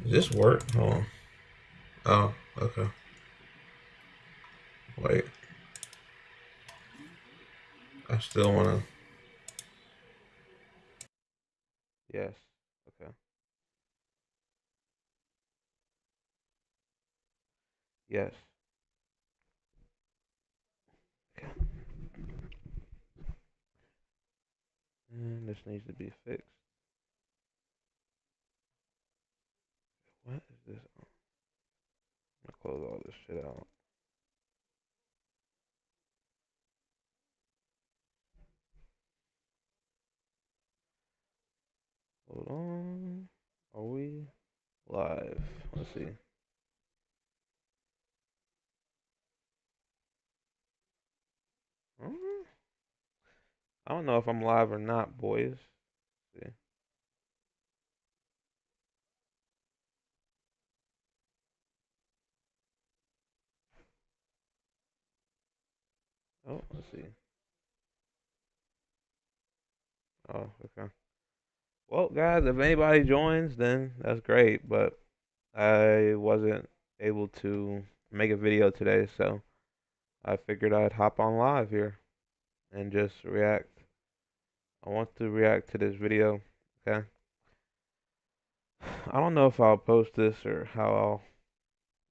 Does this work? Hold on. Oh, okay. Wait. I still wanna. Yes. Okay. Yes. Okay. And this needs to be fixed. What is this? I'm gonna close all this shit out. Hold on. Are we live? Let's see. Hmm? I don't know if I'm live or not, boys. Let's see. Oh, let's see. Oh, okay. Well, guys, if anybody joins, then that's great. But I wasn't able to make a video today, so I figured I'd hop on live here and just react. I want to react to this video. Okay. I don't know if I'll post this or how I'll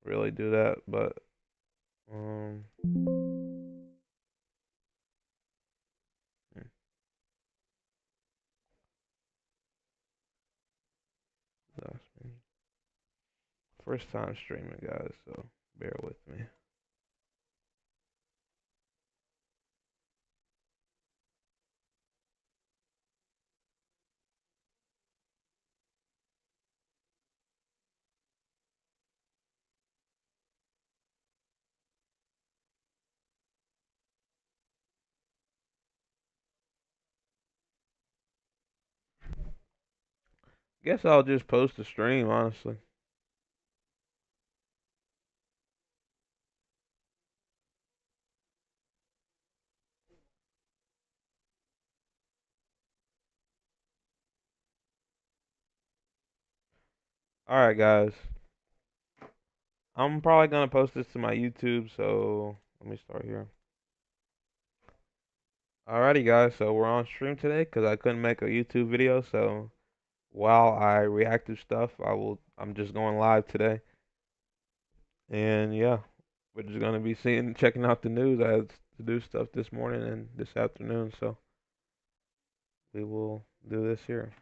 really do that, but um, hmm, that's me. First time streaming, guys, so bear with me. Guess I'll just post the stream, honestly. All right, guys. I'm probably gonna post this to my YouTube, so let me start here. Alrighty, guys. So we're on stream today because I couldn't make a YouTube video. So while I react to stuff, I'm just going live today. And yeah, we're just gonna be checking out the news. I had to do stuff this morning and this afternoon, so we will do this here.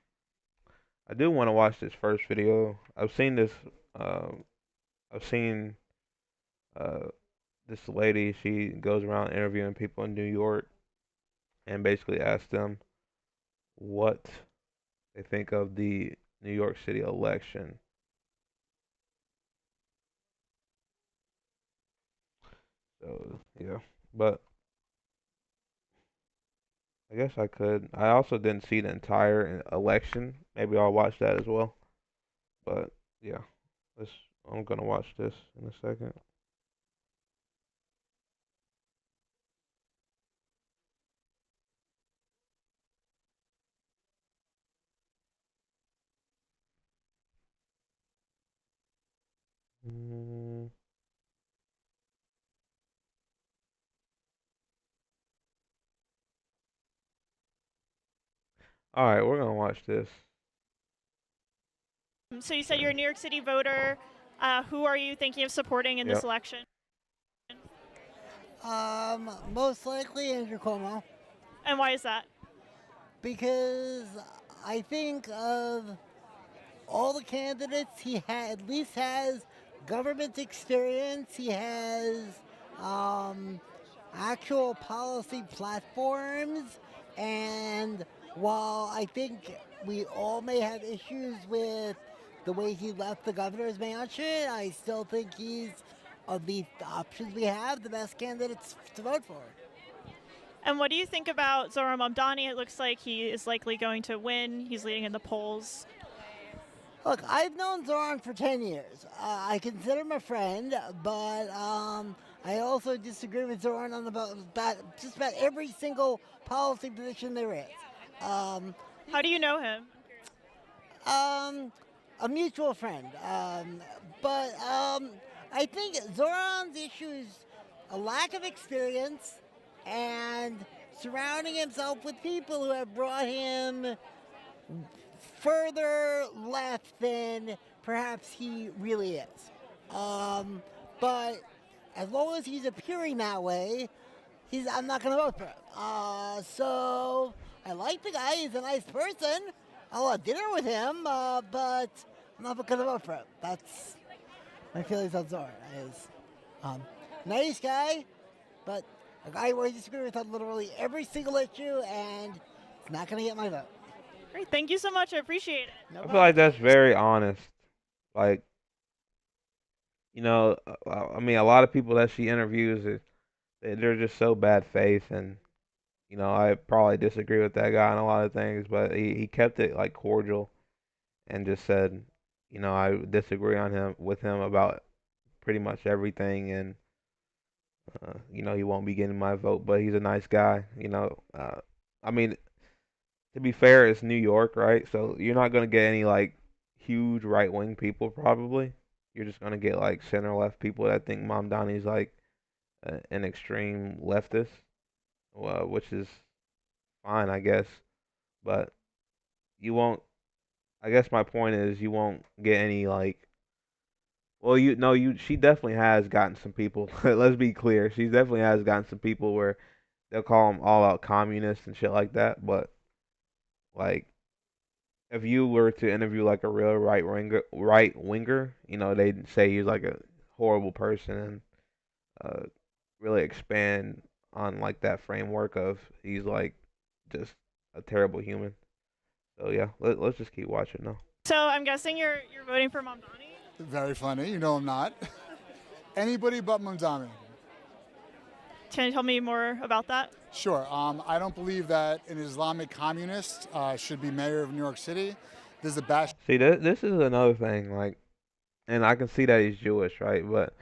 I do want to watch this first video. Um, I've seen uh, this lady. She goes around interviewing people in New York and basically asks them what they think of the New York City election. So yeah, but I guess I could. I also didn't see the entire election. Maybe I'll watch that as well. But yeah, let's. I'm gonna watch this in a second. Mm, all right, we're gonna watch this. So you said Okay. you're a New York City voter. Who are you thinking of supporting in this Yep. election? Most likely Andrew Cuomo, And why is that? because I think of all the candidates, at least has government experience. He has um, actual policy platforms, and while I think we all may have issues with the way he left the governor's mansion, I still think he's, of the options we have, the best candidates to vote for. And what do you think about Zohran Mamdani? It looks like he is likely going to win. He's leading in the polls. Look, I've known Zoran for 10 years. I consider him a friend, but I also disagree with Zoran on just about every single policy position there is. Um, How do you know him? I'm curious. Um, a mutual friend. But I think Zoran's issue is a lack of experience and surrounding himself with people who have brought him further left than perhaps he really is. Um, but as long as he's appearing that way, I'm not going to vote for him. So I like the guy. He's a nice person. I'll have dinner with him, but I'm not going to vote for him. That's my feelings on Zora. Is um, nice guy, but a guy where I disagree with on literally every single issue, and it's not going to get my vote. Great. Thank you so much. I appreciate it. No I feel like problem. that's very honest. Like, I mean, a lot of people that she interviews, they're just so bad faith, and I probably disagree with that guy on a lot of things, but he kept it like cordial and just said, I disagree on him with him about pretty much everything, and he won't be getting my vote, but he's a nice guy. I mean, to be fair, it's New York, right? So you're not gonna get any like huge right wing people probably. You're just gonna get like center left people that think Mom Donnie's like an extreme leftist, which is fine, I guess. But you won't. I guess my point is you won't get any like. Well, you no, you. She definitely has gotten some people. Let's be clear. She definitely has gotten some people where they'll call them all out communists and shit like that. But like, if you were to interview like a real right winger, they'd say he's like a horrible person and uh, really expand on like that framework of he's like just a terrible human. So yeah, let's just keep watching now. So I'm guessing you're voting for Mamdani. Very funny. You know I'm not. Anybody but Mumdami. Can you tell me more about that? Sure. I don't believe that an Islamic communist should be mayor of New York City. This is a bash. See, this is another thing, like, and I can see that he's Jewish, right? But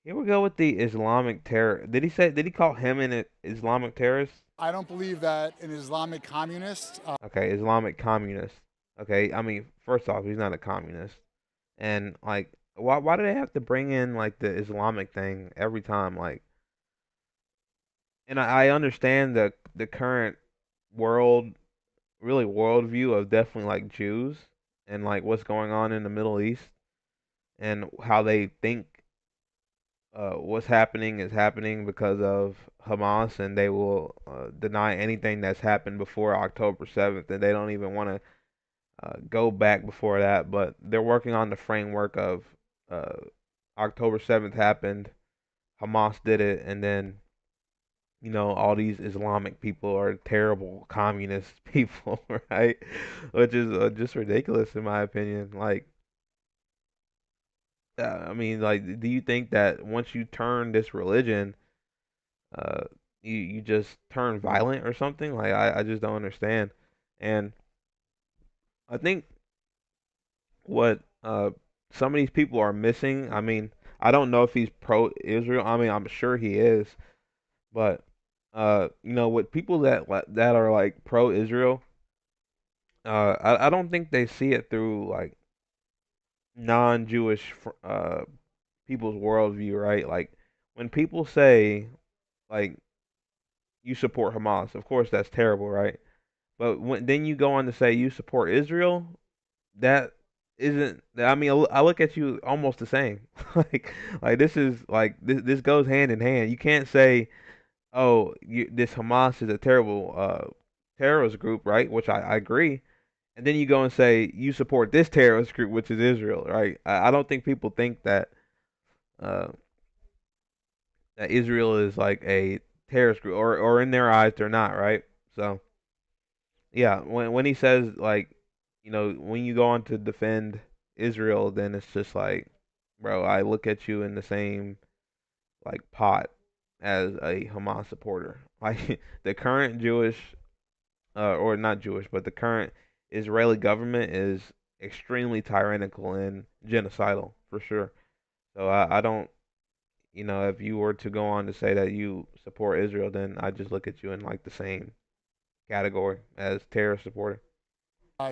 here we go with the Islamic terror. Did he call him an Islamic terrorist? I don't believe that an Islamic communist. Okay, Islamic communist. Okay, I mean, first off, he's not a communist. And like, why do they have to bring in like the Islamic thing every time? Like, and I understand the current world, really worldview of definitely like Jews and like what's going on in the Middle East and how they think what's happening is happening because of Hamas, and they will deny anything that's happened before October 7th, and they don't even want to go back before that. But they're working on the framework of uh, October 7th happened, Hamas did it, and then all these Islamic people are terrible communist people, right? Which is just ridiculous in my opinion. Like, I mean, like, do you think that once you turn this religion, uh, you just turn violent or something? Like, I just don't understand. And I think what some of these people are missing. I mean, I don't know if he's pro-Israel. I mean, I'm sure he is, but with people that are like pro-Israel, I don't think they see it through like non-Jewish people's worldview, right? Like when people say like you support Hamas, of course that's terrible, right? But when then you go on to say you support Israel, that isn't. I mean, I look at you almost the same. like this is like this goes hand in hand. You can't say, oh, this Hamas is a terrible terrorist group, right? Which I agree. And then you go and say you support this terrorist group, which is Israel, right? I don't think people think uh, that Israel is like a terrorist group, or in their eyes they're not, right? So yeah, when he says like, when you go on to defend Israel, then it's just like, bro, I look at you in the same like pot as a Hamas supporter. Like the current Jewish, or not Jewish, but the current Israeli government is extremely tyrannical and genocidal for sure. So I don't, if you were to go on to say that you support Israel, then I just look at you in like the same category as terrorist supporter.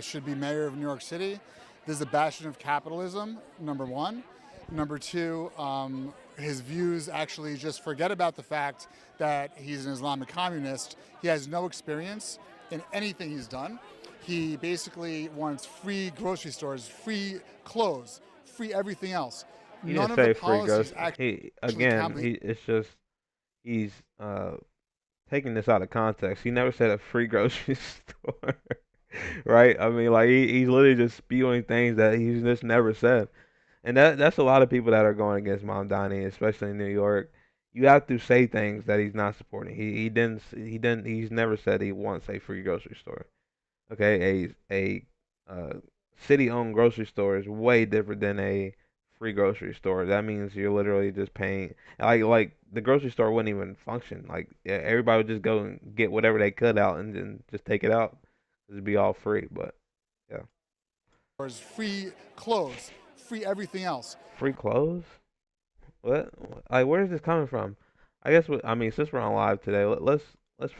Should be mayor of New York City. This is a bastion of capitalism, number one. Number two, his views actually just forget about the fact that he's an Islamic communist. He has no experience in anything he's done. He basically wants free grocery stores, free clothes, free everything else. He None didn't of the say free policies grocery. He actually again, count. he it's just he's taking this out of context. He never said a free grocery store, right? I mean, like he's literally just spewing things that he's just never said. And that's a lot of people that are going against Mom Donnie, especially in New York. You have to say things that he's not supporting. He's never said he wants a free grocery store. Okay, a city-owned grocery store is way different than a free grocery store. That means you're literally just paying like the grocery store wouldn't even function. Like yeah, everybody would just go and get whatever they could out and then just take it out. It'd be all free, but yeah. Free clothes, free everything else. Free clothes? What? Like, where is this coming from? I guess I mean, since we're on live today, let's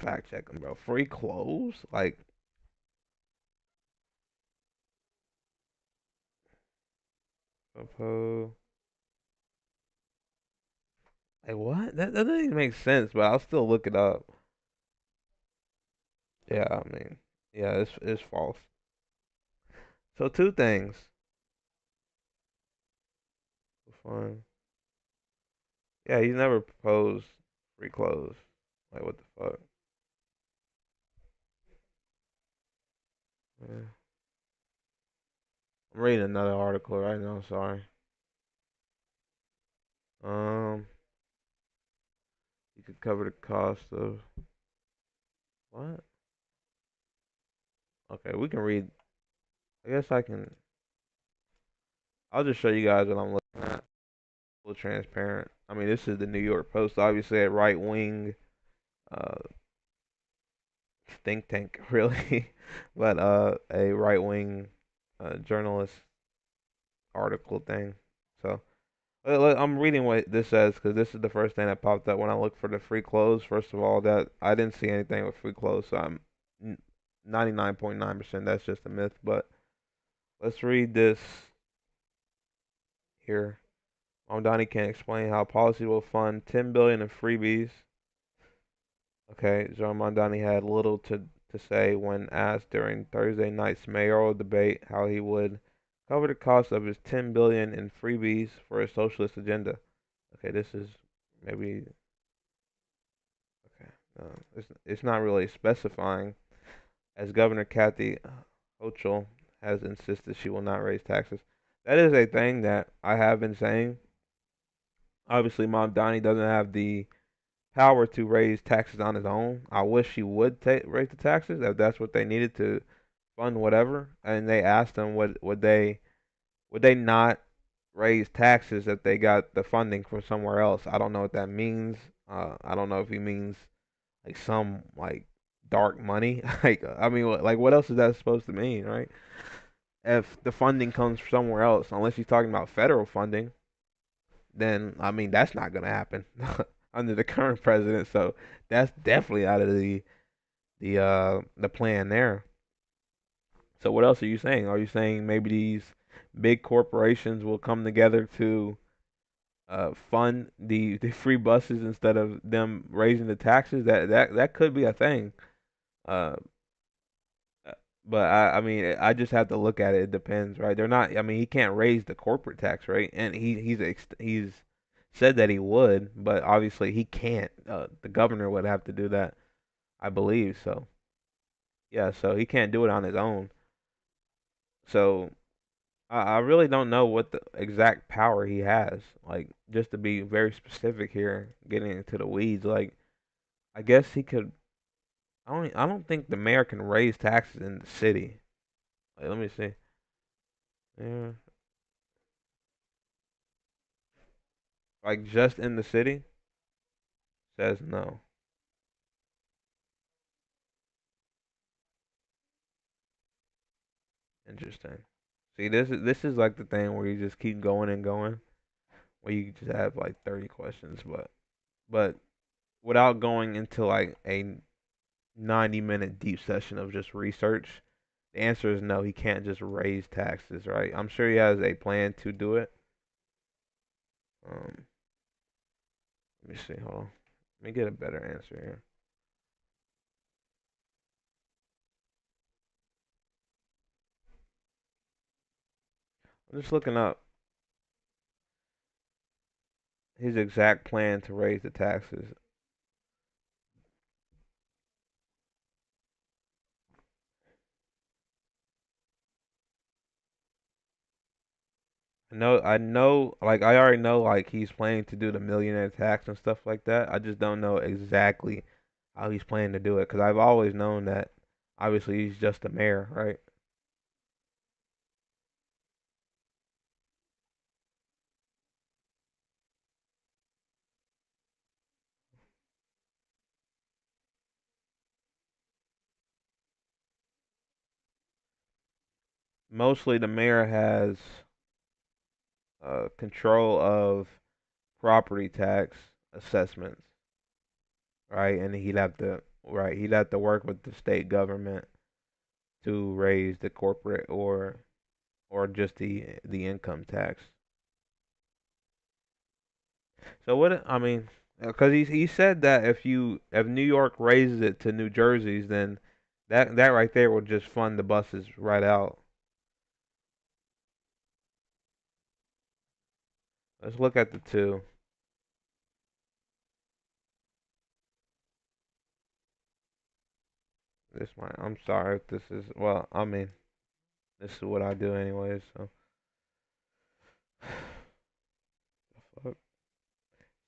fact check them, bro. Free clothes? Like, suppose, like what? That doesn't even make sense, but I'll still look it up. Yeah, I mean, yeah, it's false. So two things. Fun. Yeah, he's never proposed free clothes. Like, what the fuck? Yeah. I'm reading another article right now. Sorry. Um, you could cover the cost of what? Okay, we can read. I guess I can. I'll just show you guys what I'm looking at. Full transparent. I mean, this is the New York Post, obviously a right wing uh, think tank, really, but a right wing journalist article thing. So I'm reading what this says because this is the first thing that popped up when I looked for the free clothes. First of all, that I didn't see anything with free clothes, so I'm 99.9% that's just a myth. But let's read this here. Mamdani can explain how policy will fund 10 billion in freebies. Okay, Zoran Mamdani had little to say when asked during Thursday night's mayoral debate how he would cover the cost of his 10 billion in freebies for his socialist agenda. Okay, this is maybe okay. It's not really specifying, as Governor Kathy Hochul has insisted she will not raise taxes. That is a thing that I have been saying. Obviously, Mamdani doesn't have the power to raise taxes on his own. I wish he would raise the taxes if that's what they needed to fund whatever. And they asked him, would they not raise taxes if they got the funding from somewhere else? I don't know what that means. I don't know if he means like some like dark money. Like I mean, like what else is that supposed to mean, right? If the funding comes from somewhere else, unless he's talking about federal funding, then I mean that's not gonna happen under the current president. So that's definitely out of the plan there. So what else are you saying? Are you saying maybe these big corporations will come together to fund the free buses instead of them raising the taxes? That could be a thing. Uh, uh, but I mean I just have to look at it. It depends, right? They're not. I mean he can't raise the corporate tax rate, and he's said that he would, but obviously he can't. The governor would have to do that, I believe. So yeah, so he can't do it on his own. So I really don't know what the exact power he has. Like just to be very specific here, getting into the weeds. Like I guess he could. I don't think the mayor can raise taxes in the city. Like, let me see. Yeah, like just in the city says no. Interesting. See, this is like the thing where you just keep going and going, where you just have like 30 questions, but without going into like a 90-minute deep session of just research. The answer is no, he can't just raise taxes, right? I'm sure he has a plan to do it. Um, let me see, hold on. Let me get a better answer here. I'm just looking up his exact plan to raise the taxes. Like I already know, like he's planning to do the millionaire tax and stuff like that. I just don't know exactly how he's planning to do it, because I've always known that obviously he's just a mayor, right? Mostly the mayor has control of property tax assessments, right? And he'd have to work with the state government to raise the corporate or just the income tax. So what I mean, because he said that if New York raises it to New Jersey's, then that right there will just fund the buses right out. Let's look at the two. I'm sorry if this is, well, I mean, this is what I do anyways. So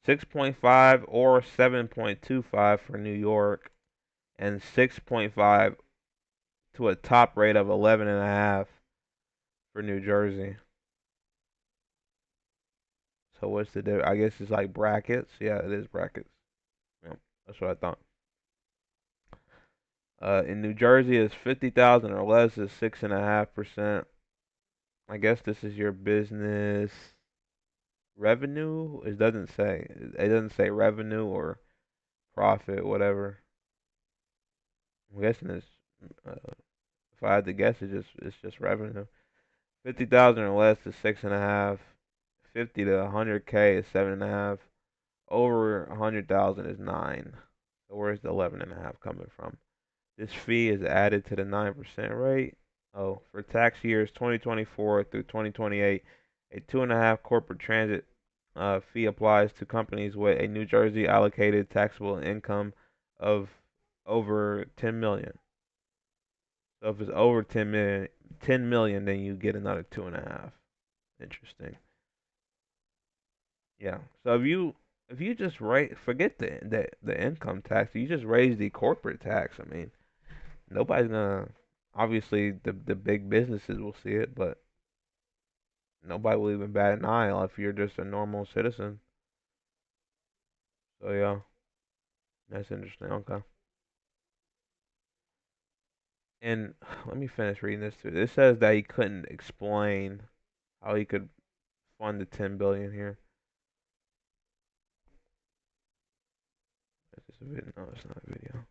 6.5 or 7.25 for New York, and 6.5 to a top rate of 11.5 for New Jersey. So what's the difference? I guess it's like brackets. Yeah, it is brackets. Yeah, that's what I thought. In New Jersey, it's 50,000 or less is 6.5%. I guess this is your business revenue. It doesn't say. It doesn't say revenue or profit, whatever. I'm guessing it's. If I had to guess, it's just revenue. 50,000 or less is 6.5. 50 to 100K is 7.5. Over 100,000 is 9. So where's the 11.5 coming from? This fee is added to the 9% rate. Oh, for tax years 2024 through 2028, a 2.5 corporate transit fee applies to companies with a New Jersey allocated taxable income of over 10 million. So if it's over 10 million, then you get another 2.5. Interesting. Yeah. So if you just rate, forget the income tax, you just raise the corporate tax. I mean, nobody's gonna. Obviously, the big businesses will see it, but nobody will even bat an eye if you're just a normal citizen. So yeah, that's interesting. Okay. And let me finish reading this too. It says that he couldn't explain how he could fund the 10 billion here. Is this a video? No, it's not a video.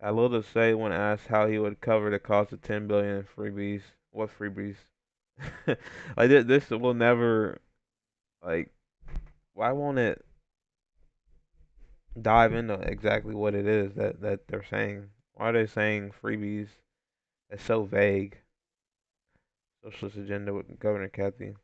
Had little to say when asked how he would cover the cost of 10 billion in freebies. What freebies? Like this will never, like, why won't it dive into exactly what it is that they're saying? Why are they saying freebies? It's so vague. Socialist agenda with Governor Kathy.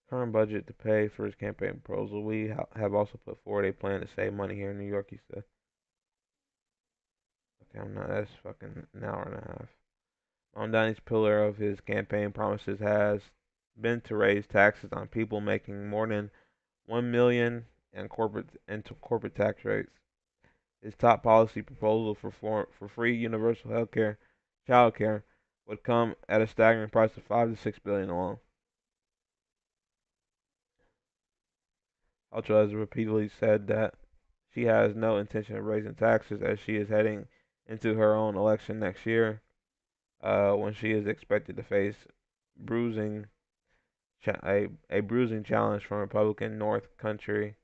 Current budget to pay for his campaign proposal. We have also put forward a plan to save money here in New York, he said. Okay, I'm not. That's fucking an hour and a half. Mamdani's pillar of his campaign promises has been to raise taxes on people making more than 1 million and corporate tax rates. His top policy proposal for free universal health care, child care, would come at a staggering price of 5 to 6 billion alone. Ultra has repeatedly said that she has no intention of raising taxes as she is heading into her own election next year, when she is expected to face bruising a bruising challenge from Republican North Country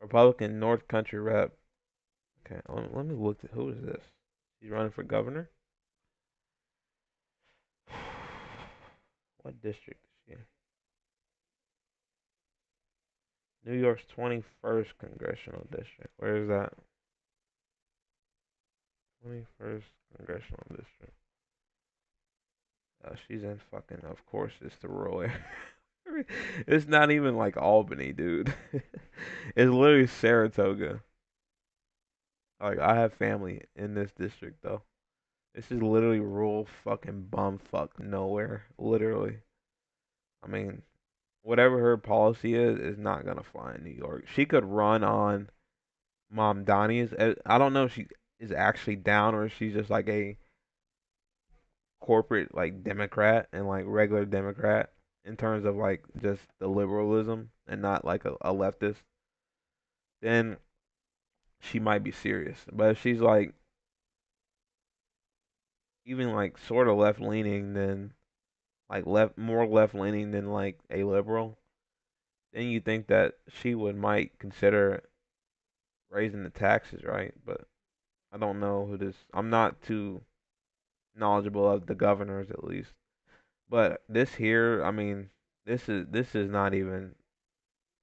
rep. Okay, let me look at who is this? He's running for governor. What district is she in? New York's 21st congressional district. Where is that? 21st congressional district. She's in fucking. Of course, it's the rural area. It's not even like Albany, dude. It's literally Saratoga. Like I have family in this district though. This is literally rural fucking bumfuck nowhere. Literally. I mean, whatever her policy is not gonna fly in New York. She could run on Mom Donnie's. I don't know if she is actually down or if she's just like a corporate like Democrat and like regular Democrat in terms of like just the liberalism and not like a leftist. Then she might be serious. But if she's like even like sort of left leaning, then like left leaning than like a liberal, then you think that she would might consider raising the taxes, right? But I don't know who this. I'm not too knowledgeable of the governors at least. But this here, I mean, this is not even.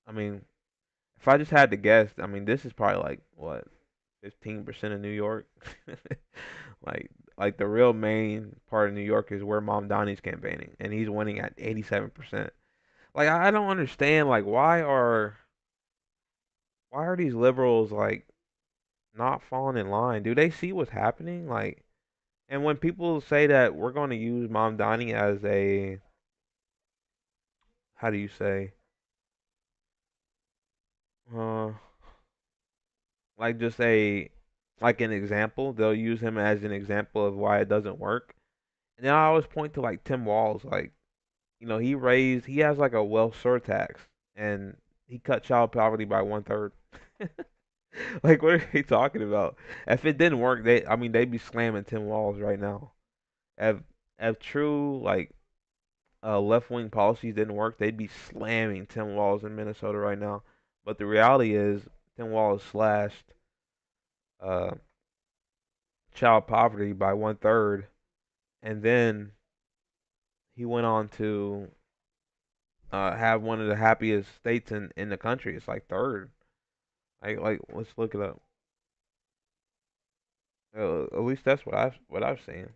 I mean, if I just had to guess, I mean, this is probably like what 15% of New York. Like like the real main part of New York is where Mom Donnie's campaigning, and he's winning at 87%. Like I don't understand like why are these liberals like not falling in line? Do they see what's happening? Like, and when people say that we're going to use Mom Donnie as a, how do you say, uh, like just a, like an example, they'll use him as an example of why it doesn't work. And then I always point to like Tim Walz, like, he has like a wealth surtax, and he cut child poverty by 1/3. Like, what are they talking about? If it didn't work, I mean, they'd be slamming Tim Walz right now. If if true like left wing policies didn't work, they'd be slamming Tim Walz in Minnesota right now. But the reality is, Tim Walz slashed uh, child poverty by 1/3, and then he went on to have one of the happiest states in the country. It's like third. Like let's look it up. At least that's what I've seen.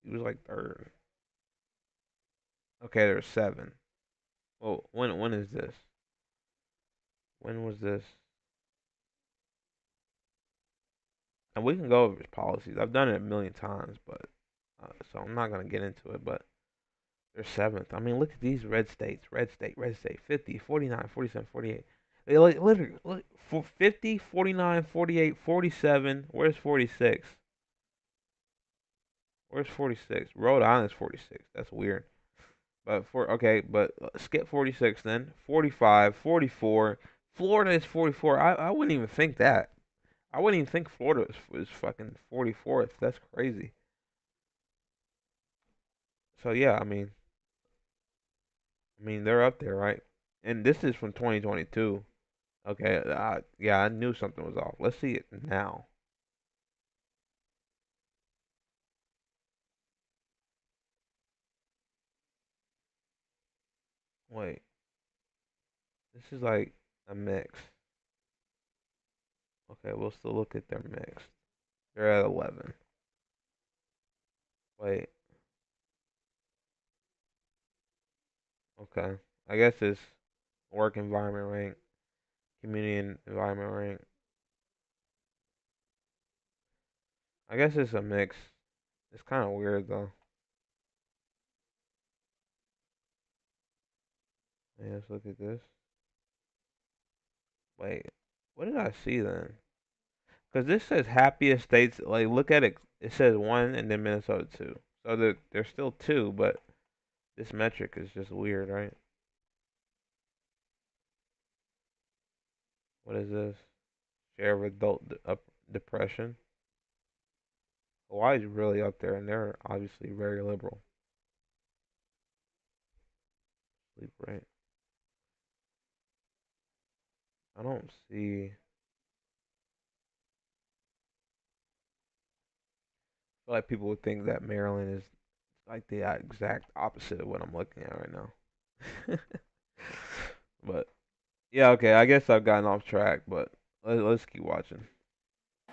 He was like third. Okay, there's seven. Well, when is this? When was this? And we can go over his policies. I've done it a million times, but so I'm not gonna get into it. But they're seventh. I mean, look at these red states. Red state. 50, 49, 47, 48. They like literally look for 50, 49, 48, 47. Where's 46? Where's 46? Rhode Island's 46. That's weird. But but skip 46 then. 45, 44. Florida is 44. I wouldn't even think that. I wouldn't even think Florida is fucking 44th. That's crazy. So yeah, I mean they're up there, right? And this is from 2022. Okay, yeah, I knew something was off. Let's see it now. Wait, this is like a mix. Okay, we'll still look at their mix. They're at 11. Wait, okay. I guess it's work environment rank, community environment rank. I guess it's a mix. It's kind of weird though. Yeah, let's look at this. Wait, what did I see then? Because this says happiest states. Like, look at it. It says one and then Minnesota two. So there's still two, but this metric is just weird, right? What is this? Share of adult depression. Hawaii's really up there, and they're obviously very liberal. sleep rate. I don't see. I feel like people would think that Maryland is like the exact opposite of what I'm looking at right now. But yeah, okay. I guess I've gotten off track, but let's keep watching.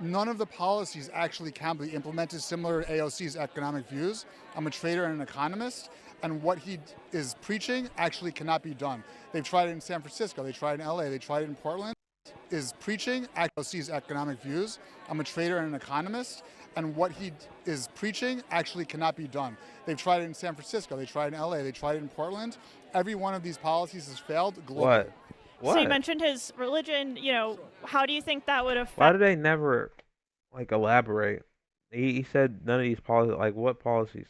None of the policies actually can be implemented similar to AOC's economic views. I'm a trader and an economist, and what he is preaching actually cannot be done. They've tried it in San Francisco, they tried it in LA, they tried it in Portland. Is preaching AOC's economic views. I'm a trader and an economist, and what he is preaching actually cannot be done. They've tried it in San Francisco, they tried it in LA, they tried it in Portland. Every one of these policies has failed globally. What? So you What? mentioned his religion. How do you think that would Why affect do they never like elaborate? He said none of these policies. Like what policies?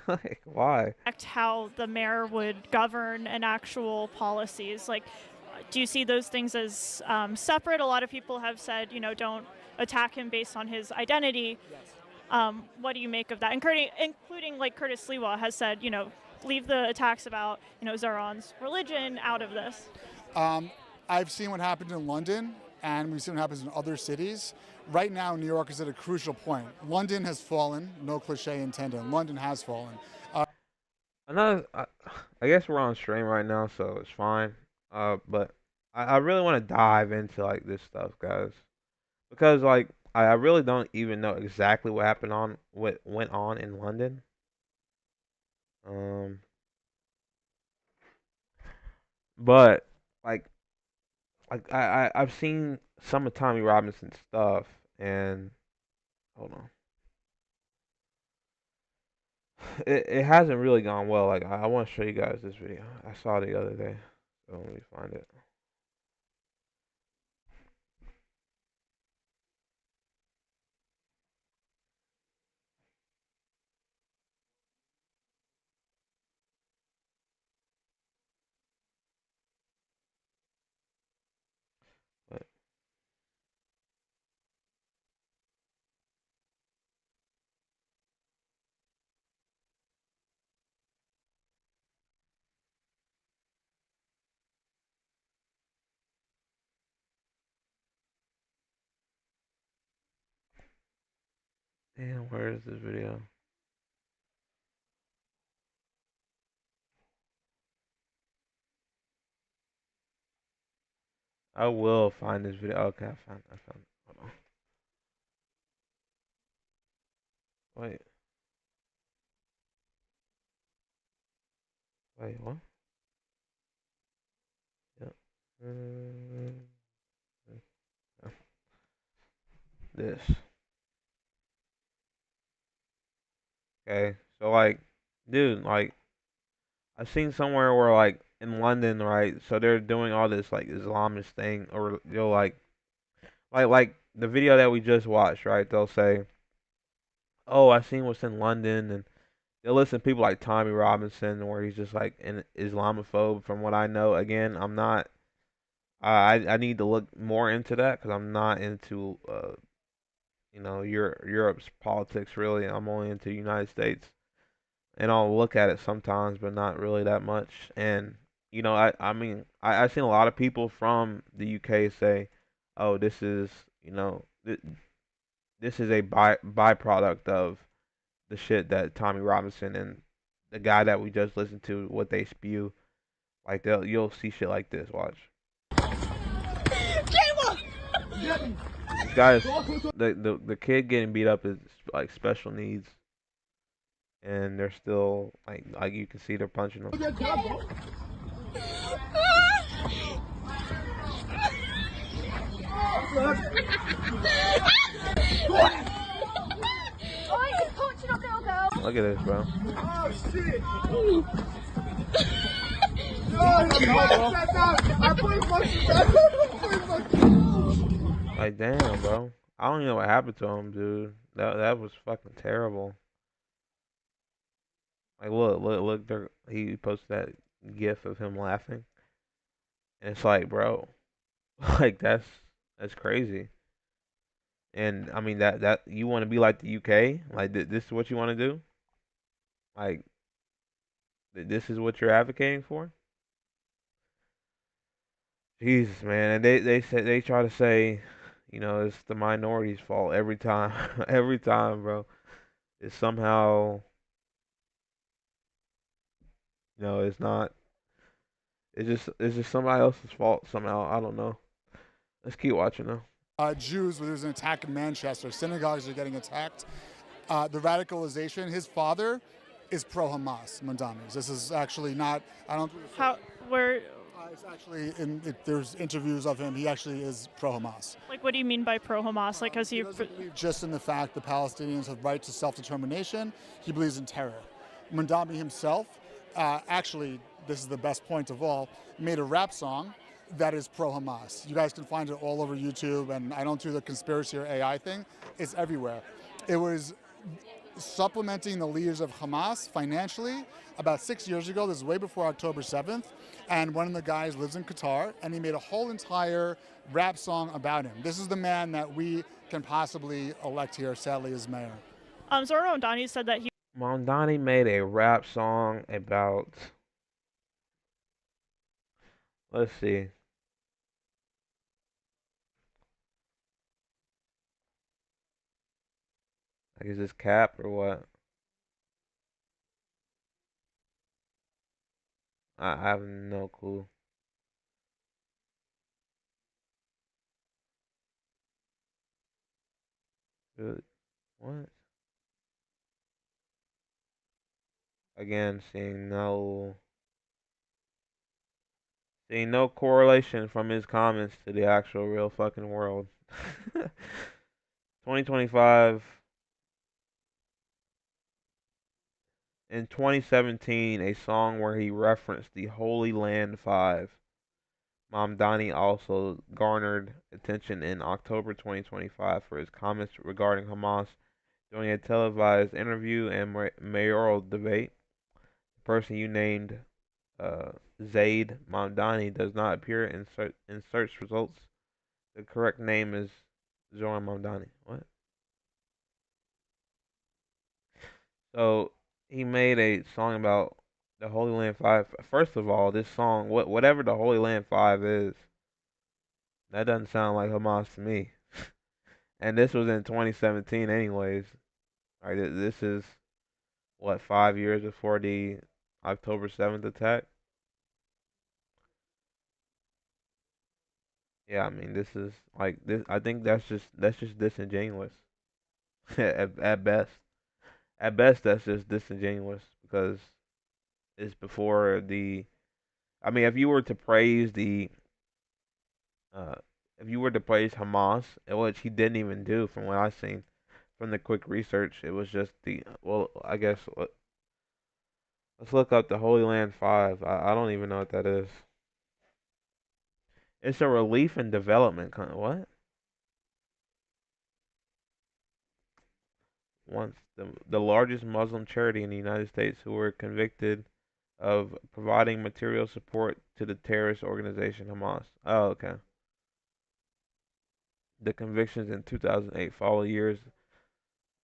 Like why? how the mayor would govern and actual policies? Like, do you see those things as separate? A lot of people have said, don't attack him based on his identity. What do you make of that? Including like Curtis Lewa has said, leave the attacks about, Zoran's religion out of this. I've seen what happened in London, and we've seen what happens in other cities. Right now, New York is at a crucial point. London has fallen, no cliche intended. London has fallen. Another. I guess we're on stream right now, so it's fine. But I really want to dive into like this stuff, guys, because like I really don't even know exactly what went on in London. Um, but like I've seen some of Tommy Robinson's stuff, and hold on, it hasn't really gone well. Like I want to show you guys this video I saw the other day. So let me find it. But damn, where is this video? I will find this video. Okay, I found it. Hold on. Wait, wait, what? Yep. Mm, yeah. This. Okay, so like, dude, like, I seen somewhere where like in London, right? So they're doing all this like Islamist thing, or you'll like the video that we just watched, right? They'll say, "Oh, I seen what's in London," and they'll listen to people like Tommy Robinson, where he's just like an Islamophobe. From what I know, again, I'm not. I need to look more into that because I'm not into Europe's politics really. I'm only into the United States, and I'll look at it sometimes, but not really that much. And I mean, I've seen a lot of people from the UK say, "Oh, this is this is a byproduct of the shit that Tommy Robinson and the guy that we just listened to, what they spew." Like you'll see shit like this. Watch. This guy's the kid getting beat up is like special needs, and they're still like you can see they're punching him. Look at this, bro. Like damn, bro. I don't even know what happened to him, dude. That was fucking terrible. Like look there. He posted that gif of him laughing, and it's like, bro, like that's crazy. And I mean that you want to be like the UK? Like this is what you want to do? Like this is what you're advocating for? Jesus, man, and they say they try to say, it's the minority's fault every time, every time, bro. It's somehow, it's not. It's just somebody else's fault somehow. I don't know. Let's keep watching though. Jews, where there's an attack in Manchester, synagogues are getting attacked. The radicalization, his father is pro-Hamas, Mandami's. This is actually not, I don't, How where it's actually, there's interviews of him, he actually is pro-Hamas. like what do you mean by pro Hamas? Like has He he doesn't believe just in the fact the Palestinians have right to self-determination, he believes in terror. Mandami himself, actually, this is the best point of all, made a rap song that is pro-Hamas. You guys can find it all over YouTube, and I don't do the conspiracy or AI thing. It's everywhere. It was supplementing the leaders of Hamas financially about 6 years ago. This is way before October 7th. And one of the guys lives in Qatar, and he made a whole entire rap song about him. This is the man that we can possibly elect here, sadly, as mayor. Zora Mondani said that he Mondani made a rap song about. Let's see. Like, is this cap or what? I have no clue. Dude, what? Again, seeing no correlation from his comments to the actual real fucking world. 2025. In 2017, a song where he referenced the Holy Land Five. Mamdani also garnered attention in October 2025 for his comments regarding Hamas during a televised interview and mayoral debate. The person you named, uh, Zaid Mamdani, does not appear in search results. The correct name is Zoran Mamdani. What? So he made a song about the Holy Land Five. First of all, this song, whatever the Holy Land Five is, that doesn't sound like Hamas to me. And this was in 2017, anyways. All right, this is what, 5 years before the October 7th attack. Yeah, I mean, this is like this. I think that's just disingenuous at best. At best, that's just disingenuous because it's before the. I mean, uh, if you were to praise Hamas, which he didn't even do, from what I've seen from the quick research, it was just the. Well, I guess let's look up the Holy Land Five. I don't even know what that is. It's a relief and development. What? Once the largest Muslim charity in the United States, who were convicted of providing material support to the terrorist organization Hamas. Oh, okay. The convictions in 2008 follow years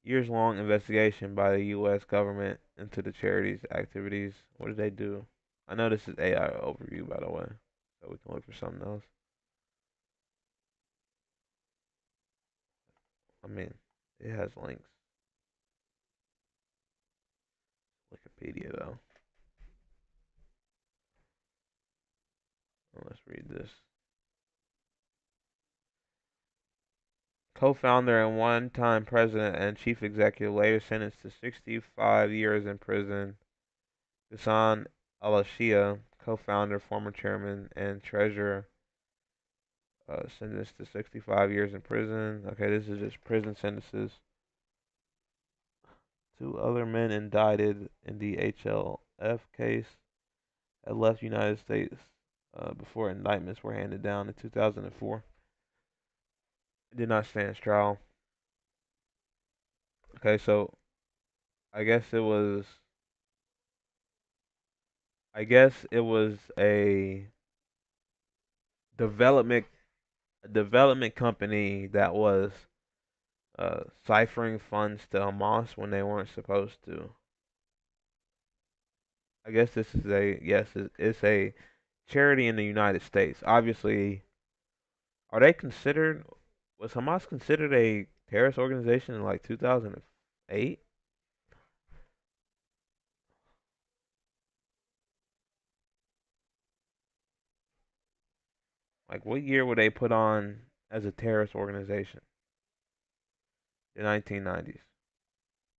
long investigation by the U.S. government into the charity's activities. What did they do? I know this is AI overview, by the way, so we can look for something else. I mean, it has links. Wikipedia, though. Let's read this. Co-founder and one-time president and chief executive, later sentenced to 65 years in prison. Ghassan Al-Shia, co-founder, former chairman, and treasurer, sentenced to 65 years in prison. Okay, this is just prison sentences. Two other men indicted in the HLF case had left the United States before indictments were handed down in 2004. It did not stand trial. Okay, so I guess it was I guess it was development a development company that was ciphering funds to Hamas when they weren't supposed to. I guess this is a yes, it's a charity in the United States. Obviously, are they considered? Was Hamas considered a terrorist organization in like 2008? Like, what year were they put on as a terrorist organization? The 1990s.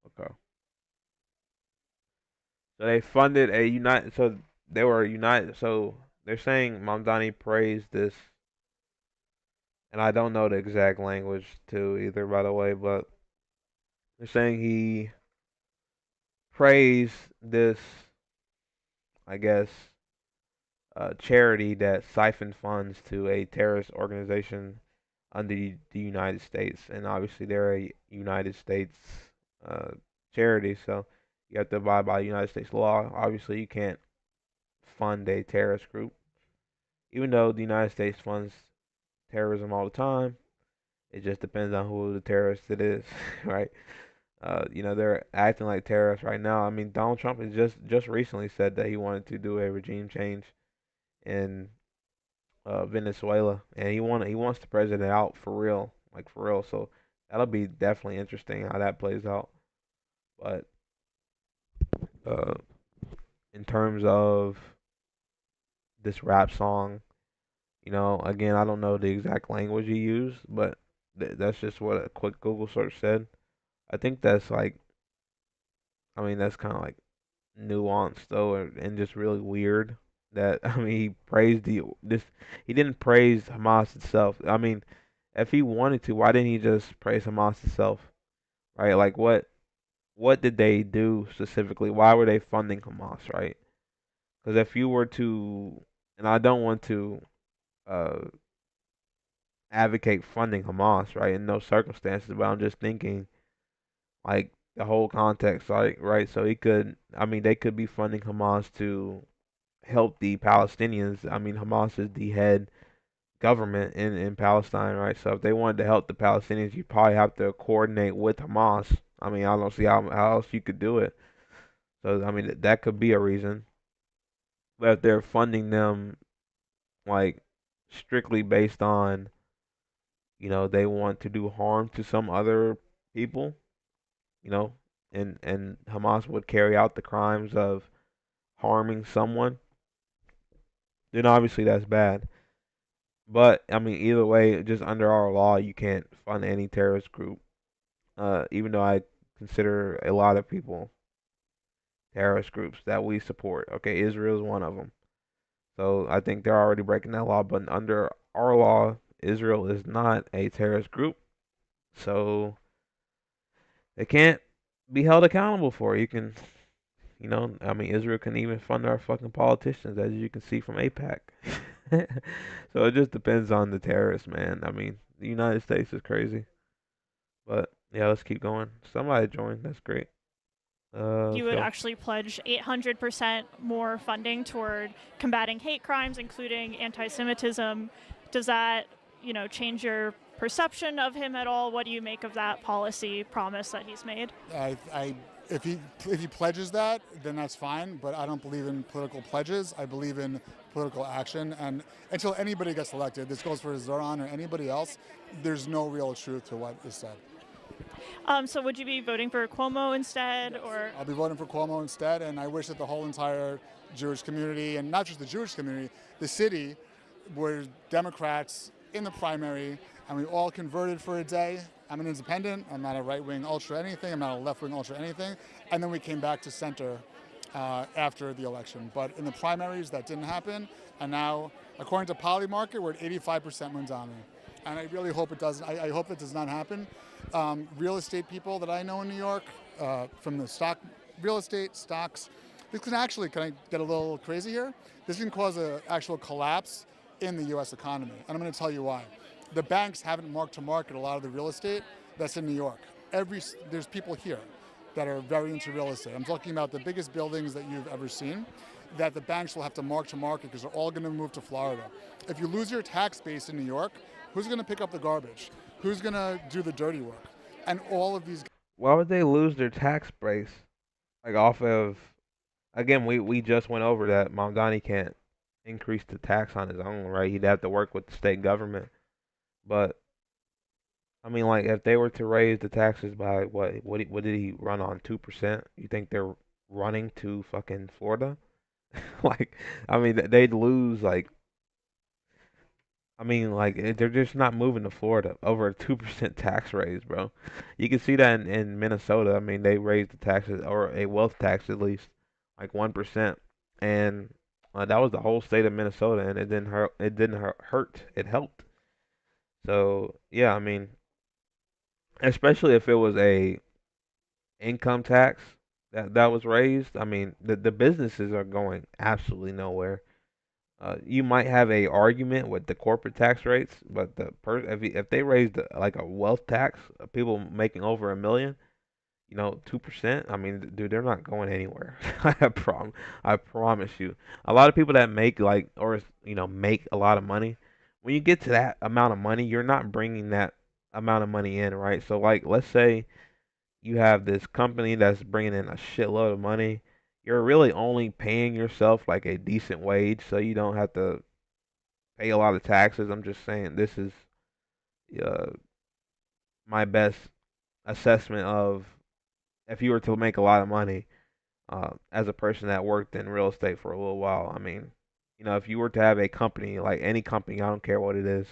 Okay. So they funded a unite. So they were united. So they're saying Mamdani praised this, and I don't know the exact language too either, by the way, but they're saying he praised this, I guess, charity that siphoned funds to a terrorist organization under the United States, and obviously they're a United States uh, charity, so you have to abide by United States law. Obviously, you can't fund a terrorist group, even though the United States funds terrorism all the time. It just depends on who the terrorist it is, right? They're acting like terrorists right now. I mean, Donald Trump has just recently said that he wanted to do a regime change in Venezuela, and he wants the president out for real, like for real. So that'll be definitely interesting how that plays out. But uh, in terms of this rap song, again, I don't know the exact language he used, but that's just what a quick Google search said. I think that's like, I mean, that's kind of like nuanced though, and just really weird. That I mean, he praised this. He didn't praise Hamas itself. I mean, if he wanted to, why didn't he just praise Hamas itself? Right? Like what did they do specifically? Why were they funding Hamas? Right? Because if you were to, and I don't want to uh, advocate funding Hamas, right? In no circumstances, but I'm just thinking like the whole context, right? Right? So he could, I mean, they could be funding Hamas to help the Palestinians. I mean, Hamas is the head government in Palestine, right? So if they wanted to help the Palestinians, you probably have to coordinate with Hamas. I mean, I don't see how else you could do it. So I mean, that could be a reason. But if they're funding them like strictly based on, they want to do harm to some other people, you know, and Hamas would carry out the crimes of harming someone, then obviously that's bad. But I mean, either way, just under our law, you can't fund any terrorist group. Even though I consider a lot of people terrorist groups that we support. Okay, Israel is one of them. So I think they're already breaking that law. But under our law, Israel is not a terrorist group, so they can't be held accountable for it. I mean, Israel can even fund our fucking politicians, as you can see from APAC. So it just depends on the terrorists, man. I mean, the United States is crazy. But yeah, let's keep going. Somebody joined. That's great. You would So actually pledge 800% more funding toward combating hate crimes, including anti-Semitism. Does that, change your perception of him at all? What do you make of that policy promise that he's made? If he pledges that, then that's fine. But I don't believe in political pledges. I believe in political action. And until anybody gets elected, this goes for Zoran or anybody else, there's no real truth to what is said. So would you be voting for Cuomo instead, or? I'll be voting for Cuomo instead, and I wish that the whole entire Jewish community, and not just the Jewish community, the city, were Democrats in the primary, and we all converted for a day. I'm an independent. I'm not a right-wing ultra anything. I'm not a left-wing ultra anything. And then we came back to center after the election. But in the primaries, that didn't happen. And now, according to Polymarket, we're at 85% Mandami. And I really hope it doesn't. I hope that does not happen. Real estate people that I know in New York, from the real estate, stocks, this can actually, can I get a little crazy here? This can cause an actual collapse in the U.S. economy. And I'm going to tell you why. The banks haven't marked to market a lot of the real estate that's in New York. There's people here that are very into real estate. I'm talking about the biggest buildings that you've ever seen that the banks will have to mark to market because they're all going to move to Florida. If you lose your tax base in New York, who's going to pick up the garbage? Who's going to do the dirty work? And all of these. why would they lose their tax base? Like off of, again, we just went over that Mamdani can't increase the tax on his own, right? He'd have to work with the state government. But I mean, like, if they were to raise the taxes by what did he run on 2%? You think they're running to fucking Florida? Like, I mean, they'd lose like, I mean, like they're just not moving to Florida over a 2% tax raise, bro. You can see that in Minnesota. I mean, they raised the taxes or a wealth tax at least like 1%, and that was the whole state of Minnesota, and it didn't hurt. It didn't hurt. It helped. So yeah, I mean, especially if it was a income tax that was raised. I mean, the businesses are going absolutely nowhere. You might have a argument with the corporate tax rates, but if they raised like a wealth tax, people making over 1 million, 2%. I mean, dude, they're not going anywhere. I promise you. A lot of people that make like or make a lot of money, when you get to that amount of money, you're not bringing that amount of money in, right? So like, let's say you have this company that's bringing in a shitload of money. You're really only paying yourself like a decent wage, so you don't have to pay a lot of taxes. I'm just saying this is uh, my best assessment of if you were to make a lot of money as a person that worked in real estate for a little while. I mean, if you were to have a company, like any company, I don't care what it is,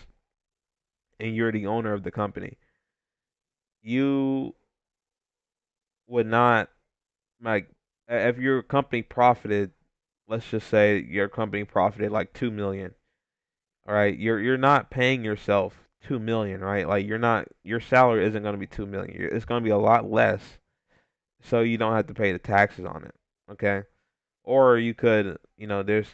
and you're the owner of the company, you would not like if your company profited, let's just say your company profited like 2 million. All right, you're not paying yourself 2 million, right? Like your salary isn't going to be 2 million. It's going to be a lot less, so you don't have to pay the taxes on it. Okay, or you could, there's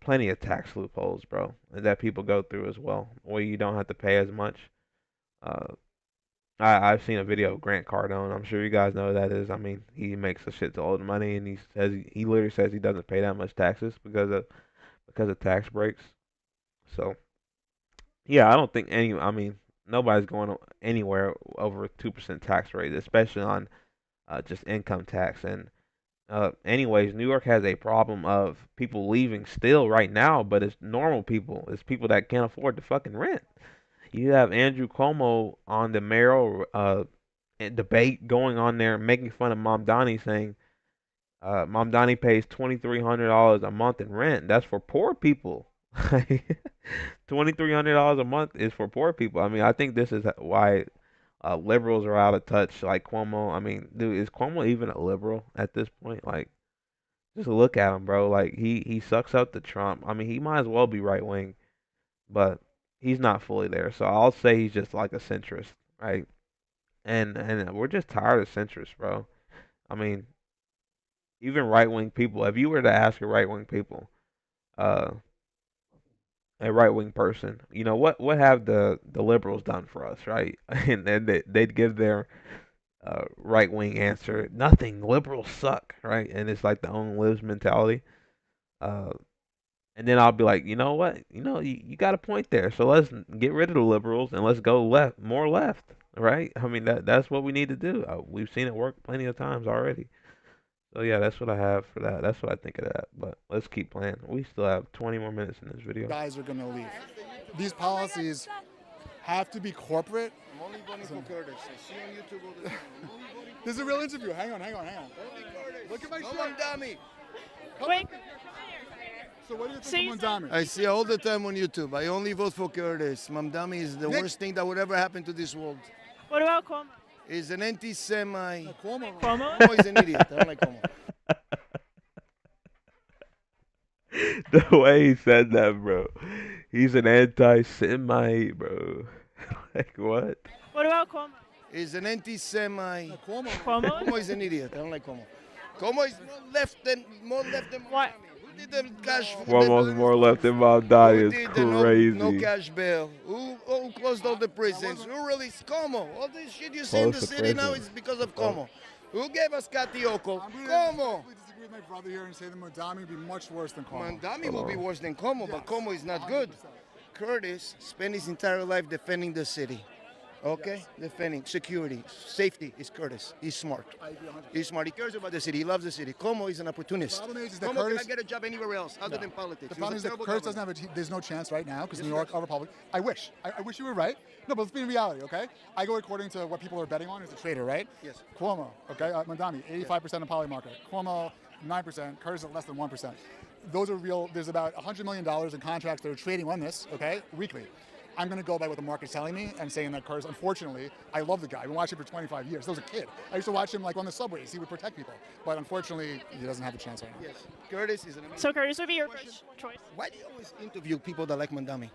plenty of tax loopholes, bro, that people go through as well, where you don't have to pay as much. Uh, I've seen a video of Grant Cardone. I'm sure you guys know who that is. I mean, he makes a shit load of money, and he literally says he doesn't pay that much taxes because of tax breaks. So yeah, I don't think any. I mean, nobody's going anywhere over a 2% tax rate, especially on just income tax. And anyways, New York has a problem of people leaving still right now, but it's normal people. It's people that can't afford to fucking rent. You have Andrew Cuomo on the mayoral debate going on there making fun of Mom Donnie, saying Mom Donnie pays $2,300 a month in rent. That's for poor people. $2,300 a month is for poor people. I mean, I think this is why liberals are out of touch. Like Cuomo. I mean, dude, is Cuomo even a liberal at this point? Like, just look at him, bro. Like he sucks up to Trump. I mean, he might as well be right wing, but he's not fully there. So I'll say he's just like a centrist, right? And we're just tired of centrists, bro. I mean, even right wing people. If you were to ask a right wing people, uh, a right wing person, what have the liberals done for us, right? And then they'd give their right wing answer, nothing. Liberals suck, right? And it's like the own lives mentality. Uh, and then I'll be like, you know what? You got a point there. So let's get rid of the liberals and let's go left, more left, right? I mean that's what we need to do. We've seen it work plenty of times already. So yeah, that's what I have for that. That's what I think of that. But let's keep playing. We still have 20 more minutes in this video. Guys are going to leave. These policies have to be corporate. I'm only voting for Curtis. I see on YouTube all the time. This is a real interview. Hang on. Only Curtis. Look at my Come shirt. on, dummy. Wait. So what do you So think you of Mondami? I see all the time on YouTube. I only vote for Curtis. Mamdami is the worst thing that would ever happen to this world. What about Cuomo? He's an anti-Semite. Cuomo. Cuomo? Cuomo is an idiot. I don't like Cuomo. The way he said that, bro. He's an anti-Semite, bro. Like what? What about Cuomo? He's an anti-Semite. Cuomo. Cuomo? Cuomo is an idiot. I don't like Cuomo. Cuomo is more left than What? Mamdami. Who did the cash? Cuomo's more left than Maldani. Who It's did the crazy. no cash bail? Who closed all the prisons? Who released Como? All this shit you see in the Closed the city now prisons. is because of Como. Who gave us Katioko? I'm going Como. to disagree with my brother here and say that Mondami would be much worse than Cuomo. Mandami will be worse than Como, but Como is not good. Curtis spent his entire life defending the city. Okay, defending security, safety is Curtis. He's smart. I agree 100%. He's smart. He cares about the city. He loves the city. Como is an The opportunist. problem is that Como Curtis. cannot get a job anywhere else other No. than politics. The He was problem a is that terrible Curtis governor. doesn't have there's no chance right now because Yes, New there York is. are Republican. I wish. I wish you were right. No, but let's be in reality, okay? I go according to what people are betting on as a trader, right? Yes. Cuomo, okay? Mandami, 85% of poly market. Cuomo, 9%. Curtis at less than 1%. Those are real. There's about $100 million in contracts that are trading on this, okay, weekly. I'm going to go by what the market's telling me and saying that Curtis, unfortunately, I love the guy. I've been watching him for 25 years. I was a kid. I used to watch him like on the subways. He would protect people. But unfortunately, he doesn't have a chance right now. Yes. Curtis is an amazing. So Curtis would be your Question. first choice. Why do you always interview people that like Mandami?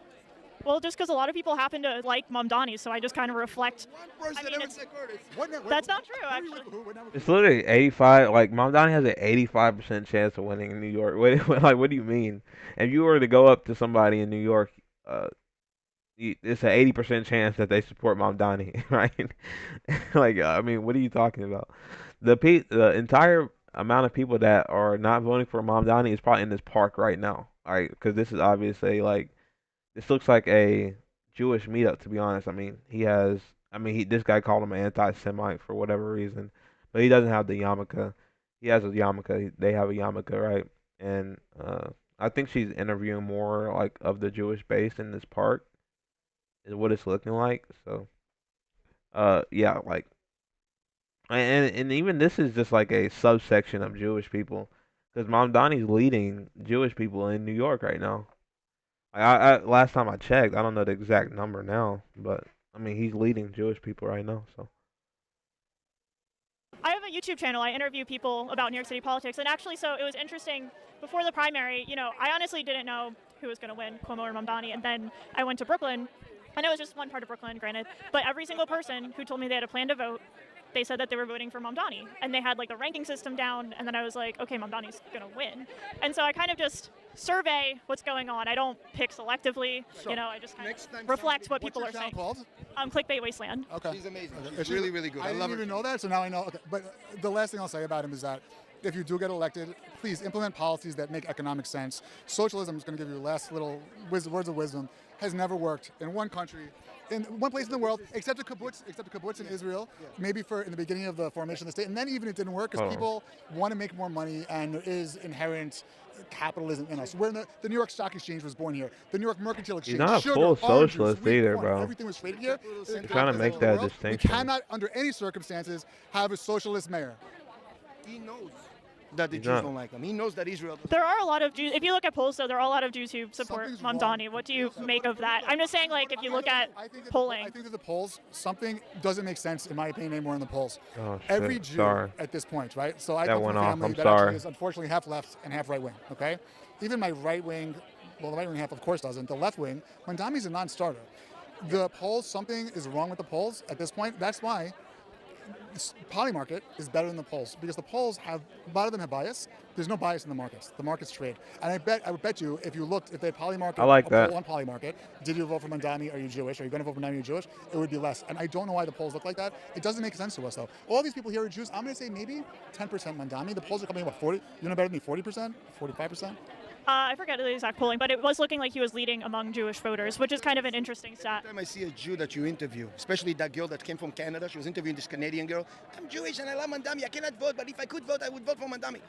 Well, just because a lot of people happen to like Mamdani, so I just kind of reflect. One person I mean, ever it's- said Curtis. That's not true, actually. What network? It's literally 85. Like Mamdani has an 85% chance of winning in New York. Like, what do you mean? If you were to go up to somebody in New York, uh, it's an 80% chance that they support Mamdani, right? Like, I mean, what are you talking about? The entire amount of people that are not voting for Mamdani is probably in this park right now, all right? Because this is obviously like this looks like a Jewish meetup, to be honest. I mean, this guy called him an anti-Semite for whatever reason, but he doesn't have the yarmulke. He has a yarmulke. They have a yarmulke, right? And I think she's interviewing more like of the Jewish base in this park, is what it's looking like. So, yeah, like, and even this is just like a subsection of Jewish people, because Mamdani's leading Jewish people in New York right now. Last time I checked, I don't know the exact number now, but I mean he's leading Jewish people right now. So I have a YouTube channel. I interview people about New York City politics, and actually, so it was interesting. Before the primary, I honestly didn't know who was going to win, Cuomo or Mamdani, and then I went to Brooklyn, and it was just one part of Brooklyn, granted, but every single person who told me they had a plan to vote, they said that they were voting for Mamdani, and they had like the ranking system down, and then I was like, okay, Mamdani's going to win, and so I kind of just survey what's going on. I don't pick selectively, I just kind Next time of reflect what What's people your are channel saying. called? Clickbait Wasteland. Okay. She's amazing. Okay. She's really, really good. I I didn't love her. even know that, so now I know. Okay. But the last thing I'll say about him is that if you do get elected, please implement policies that make economic sense. Socialism is going to give you last little words of wisdom. Has never worked in one country, in one place in the world, except a kibbutz in Israel, maybe in the beginning of the formation of the state, and then even it didn't work because Hold on. people want to make more money, and there is inherent capitalism in us. The New York Stock Exchange was born here. The New York Mercantile Exchange. not a sugar, full oranges, socialist wheat, either, corn, bro. everything was traded here. You're trying to make that We distinction. cannot, under any circumstances, have a socialist mayor. He knows that the He's Jews not. don't like him. He knows that Israel doesn't. There are a lot of Jews. If you look at polls, though, there are a lot of Jews who support Something's wrong. Mamdani. What do you make of that? I'm just saying, like, if you look at I think polling, that the polls, something doesn't make sense, in my opinion, anymore in the polls. Oh, shit. Every Jew Sorry. at this point, right? So I That come from went a off. family I'm that sorry. actually is unfortunately half left and half right wing, okay? Even my right wing, well, the right wing half, of course, doesn't. The left wing, Mandami's a non-starter. The polls, something is wrong with the polls at this point. That's why poly market is better than the polls because the polls have a lot of them have bias. There's no bias in the markets. The markets trade, and I would bet you if they had poly market, I like a that. poll on poly market, did you vote for Mandami? Are you Jewish? Are you going to vote for Mandami? Are you Jewish? It would be less, and I don't know why the polls look like that. It doesn't make sense to us though. All these people here are Jews. I'm going to say maybe 10% Mandami. The polls are coming in what 40? You know better than me? 40%? 45%? I forget the exact polling, but it was looking like he was leading among Jewish voters, which is kind of an interesting stat. Every time I see a Jew that you interview, especially that girl that came from Canada, she was interviewing this Canadian girl. I'm Jewish and I love Mandami. I cannot vote, but if I could vote, I would vote for Mandami.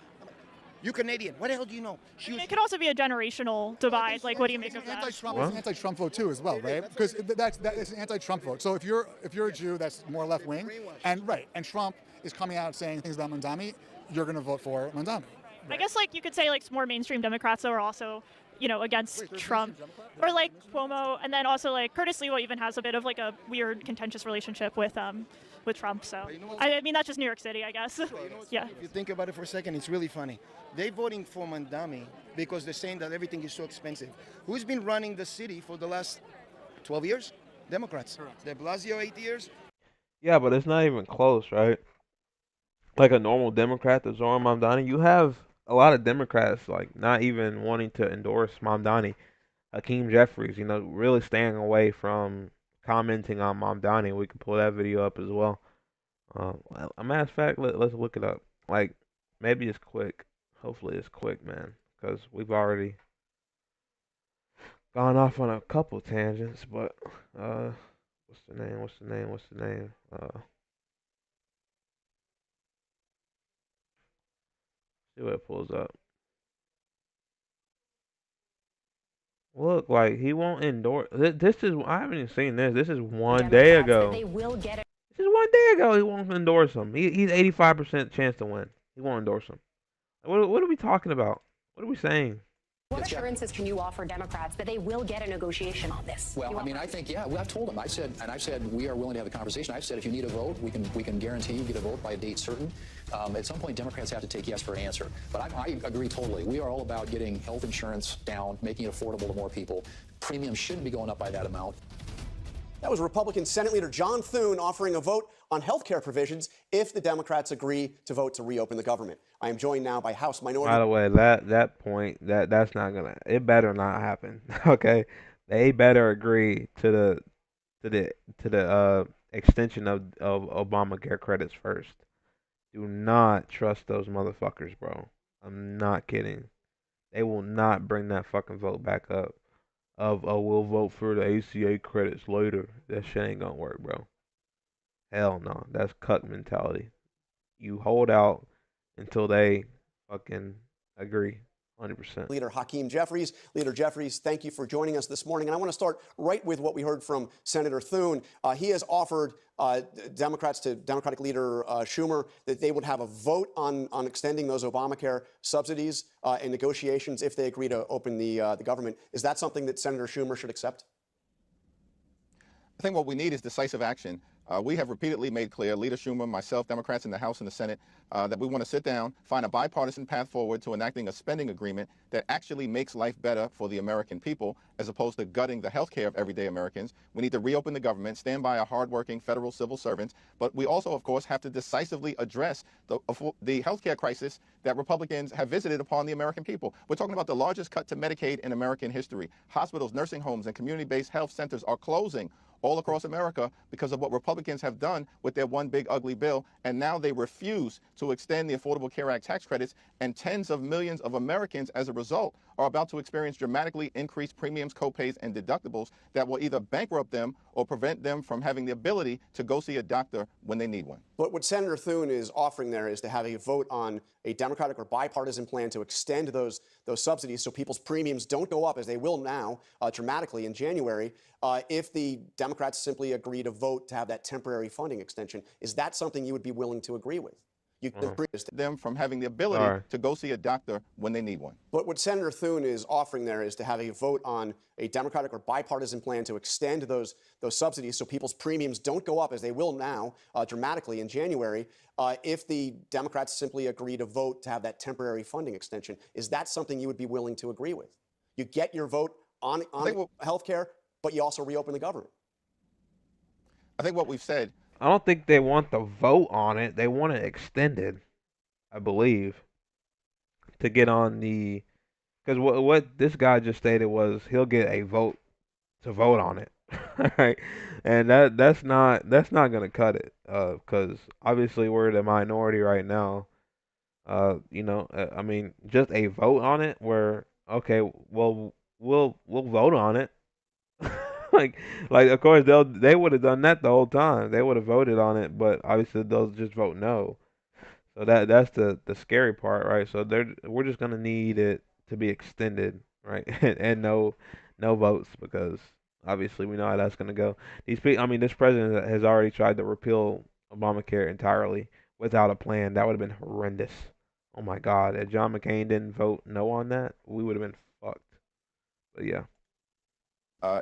You Canadian? What the hell do you know? She was It could also be a generational divide. Like, what do you make of that? Anti-Trump, it's an anti-Trump vote too, as well, right? Because that's an anti-Trump vote. So if you're a Jew that's more left-wing, and Trump is coming out saying things about Mandami, you're going to vote for Mandami. I guess, like, you could say, like, more mainstream Democrats are also, against Wait, there's Trump. mainstream Democrat? Or, like, Cuomo. And then also, like, Curtis Lewa even has a bit of, like, a weird, contentious relationship with Trump. So, you know what? I mean, that's just New York City, I guess. Yeah. If you think about it for a second, it's really funny. They're voting for Mandami because they're saying that everything is so expensive. Who's been running the city for the last 12 years? Democrats. De Blasio, 8 years. Yeah, but it's not even close, right? Like a normal Democrat, the Zoran Mamdani, you have a lot of Democrats like not even wanting to endorse Mamdani. Hakeem Jeffries, really staying away from commenting on Mamdani. We can pull that video up as well. A matter of fact, let's look it up. Like maybe it's quick. Hopefully it's quick, man, because we've already gone off on a couple tangents. But what's the name? What's the name? What's the name? See what it pulls up. Look, like he won't endorse. This is I haven't even seen this. This is one day ago. This is one day ago. He won't endorse him. He's 85% chance to win. He won't endorse him. What are we talking about? What are we saying? What assurances can you offer Democrats that they will get a negotiation on this? Well, I mean, I think, yeah, well, I've told them. I've said we are willing to have a conversation. I've said if you need a vote, we can guarantee you get a vote by a date certain. At some point, Democrats have to take yes for an answer. But I agree totally. We are all about getting health insurance down, making it affordable to more people. Premiums shouldn't be going up by that amount. That was Republican Senate Leader John Thune offering a vote on health care provisions if the Democrats agree to vote to reopen the government. I am joined now by House Minority. By the way, that point that's not gonna. It better not happen. Okay, they better agree to the extension of Obamacare credits first. Do not trust those motherfuckers, bro. I'm not kidding. They will not bring that fucking vote back up. Oh, we'll vote for the ACA credits later. That shit ain't gonna work, bro. Hell no. That's cuck mentality. You hold out until they fucking agree. 100%. Leader Hakeem Jeffries. Leader Jeffries, thank you for joining us this morning. And I want to start right with what we heard from Senator Thune. He has offered Democratic Leader Schumer that they would have a vote on extending those Obamacare subsidies in negotiations if they agree to open the government. Is that something that Senator Schumer should accept? I think what we need is decisive action. We have repeatedly made clear, Leader Schumer, myself, Democrats in the House and the Senate, that we want to sit down, find a bipartisan path forward to enacting a spending agreement that actually makes life better for the American people, as opposed to gutting the health care of everyday Americans. We need to reopen the government, stand by our hardworking federal civil servants, but we also, of course, have to decisively address the health care crisis that Republicans have visited upon the American people. We're talking about the largest cut to Medicaid in American history. Hospitals, nursing homes, and community-based health centers are closing all across America because of what Republicans have done with their one big ugly bill. And now they refuse to extend the Affordable Care Act tax credits, and tens of millions of Americans as a result are about to experience dramatically increased premiums, copays, and deductibles that will either bankrupt them or prevent them from having the ability to go see a doctor when they need one. But what Senator Thune is offering there is to have a vote on a Democratic or bipartisan plan to extend those subsidies so people's premiums don't go up, as they will now, dramatically in January, if the Democrats simply agree to vote to have that temporary funding extension. Is that something you would be willing to agree with? You agree with them from having the ability to go see a doctor when they need one. But what Senator Thune is offering there is to have a vote on a Democratic or bipartisan plan to extend those subsidies so people's premiums don't go up, as they will now, dramatically in January, if the Democrats simply agree to vote to have that temporary funding extension. Is that something you would be willing to agree with? You get your vote on health care, but you also reopen the government. I think what we've said. I don't think they want the vote on it. They want it extended, I believe, to get on the. Because what this guy just stated was he'll get a vote to vote on it, right? And that's not gonna cut it. Because obviously we're the minority right now. I mean, just a vote on it. Where okay, well we'll vote on it. like of course they would have done that the whole time. They would have voted on it, but obviously they'll just vote no. So that's the scary part, right? So we're just gonna need it to be extended, right? and no votes, because obviously we know how that's gonna go. This president has already tried to repeal Obamacare entirely without a plan. That would have been horrendous. Oh my God, if John McCain didn't vote no on that, we would have been fucked. But yeah.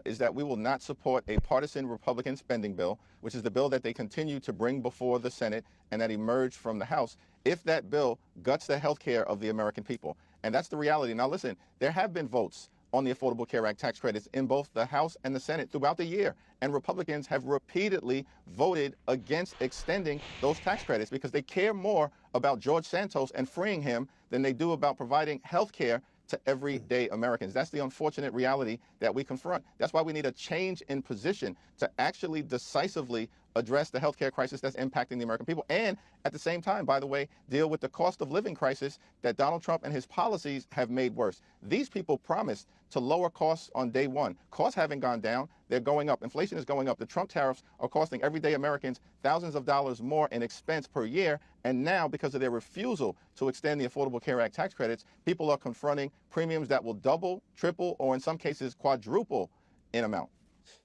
Is that we will not support a partisan Republican spending bill, which is the bill that they continue to bring before the Senate and that emerged from the House, if that bill guts the health care of the American people. And that's the reality. Now, listen, there have been votes on the Affordable Care Act tax credits in both the House and the Senate throughout the year. And Republicans have repeatedly voted against extending those tax credits because they care more about George Santos and freeing him than they do about providing health care to everyday Americans. That's the unfortunate reality that we confront. That's why we need a change in position to actually decisively address the healthcare crisis that's impacting the American people, and at the same time, by the way, deal with the cost of living crisis that Donald Trump and his policies have made worse. These people promised to lower costs on day one. Costs haven't gone down, they're going up. Inflation is going up. The Trump tariffs are costing everyday Americans thousands of dollars more in expense per year. And now, because of their refusal to extend the Affordable Care Act tax credits, people are confronting premiums that will double, triple, or in some cases quadruple in amount.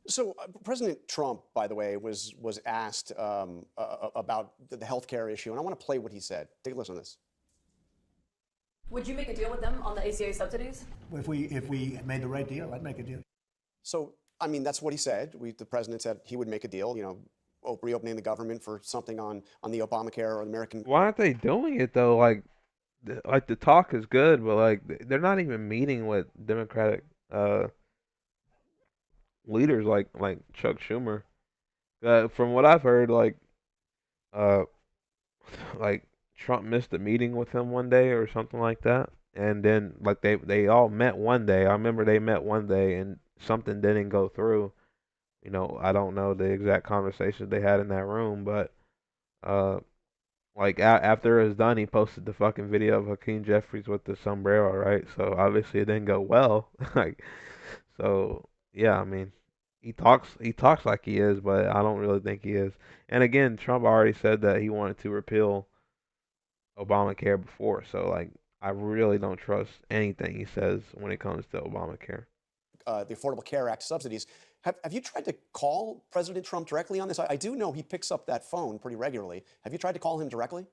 So President Trump, by the way, was asked about the health care issue, and I want to play what he said. Take a listen to this. Would you make a deal with them on the ACA subsidies? If we made the right deal, I'd make a deal. So, I mean, that's what he said. The president said he would make a deal, reopening the government for something on the Obamacare or American. Why aren't they doing it though? Like the talk is good, but like they're not even meeting with Democratic leaders like Chuck Schumer. From what I've heard, uh, like Trump missed a meeting with him one day or something like that, and then like they all met one day. I remember they met one day and something didn't go through. I don't know the exact conversations they had in that room, but uh, like after it was done, he posted the fucking video of Hakeem Jeffries with the sombrero, right? So obviously it didn't go well. Like, so yeah, I mean, he talks like he is, but I don't really think he is. And again, Trump already said that he wanted to repeal Obamacare before, so like I really don't trust anything he says when it comes to Obamacare. The Affordable Care Act subsidies. Have you tried to call President Trump directly on this? I do know he picks up that phone pretty regularly. Have you tried to call him directly?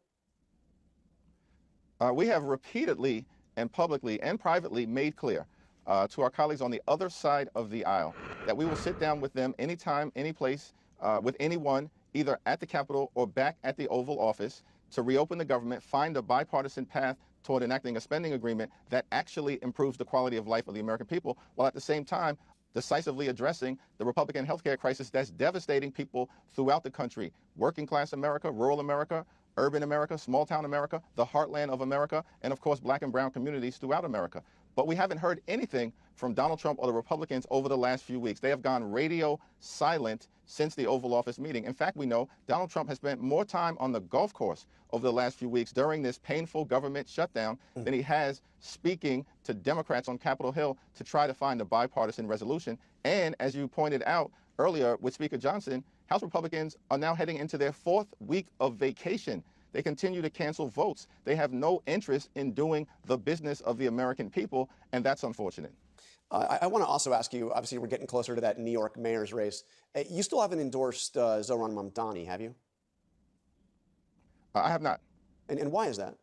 We have repeatedly and publicly and privately made clear to our colleagues on the other side of the aisle that we will sit down with them anytime, any place, with anyone, either at the Capitol or back at the Oval Office, to reopen the government, find a bipartisan path toward enacting a spending agreement that actually improves the quality of life of the American people, while at the same time decisively addressing the Republican healthcare crisis that's devastating people throughout the country, working class America, rural America, urban America, small town America, the heartland of America, and of course black and brown communities throughout America. But we haven't heard anything from Donald Trump or the Republicans over the last few weeks. They have gone radio silent since the Oval Office meeting. In fact, we know Donald Trump has spent more time on the golf course over the last few weeks during this painful government shutdown than he has speaking to Democrats on Capitol Hill to try to find a bipartisan resolution. And as you pointed out earlier with Speaker Johnson, House Republicans are now heading into their fourth week of vacation. They continue to cancel votes. They have no interest in doing the business of the American people, and that's unfortunate. I want to also ask you, obviously we're getting closer to that New York mayor's race. You still haven't endorsed Zohran Mamdani, have you? I have not. And why is that?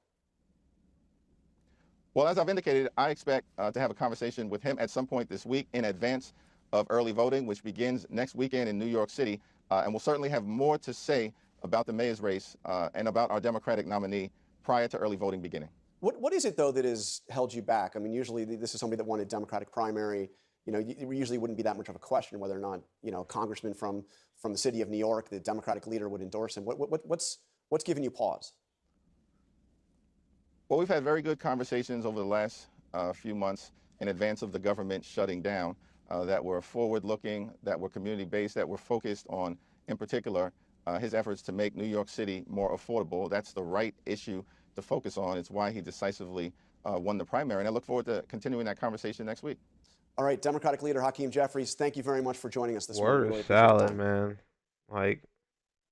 Well, as I've indicated, I expect to have a conversation with him at some point this week in advance of early voting, which begins next weekend in New York City. And we'll certainly have more to say about the mayor's race and about our Democratic nominee prior to early voting beginning. What is it, though, that has held you back? I mean, usually this is somebody that won a Democratic primary. It usually wouldn't be that much of a question whether or not, a congressman from the city of New York, the Democratic leader, would endorse him. What's given you pause? Well, we've had very good conversations over the last few months in advance of the government shutting down that were forward-looking, that were community-based, that were focused on, in particular, his efforts to make New York City more affordable. That's the right issue to focus on. It's why he decisively won the primary. And I look forward to continuing that conversation next week. All right, Democratic leader Hakeem Jeffries, thank you very much for joining us this morning. Word Really salad, man.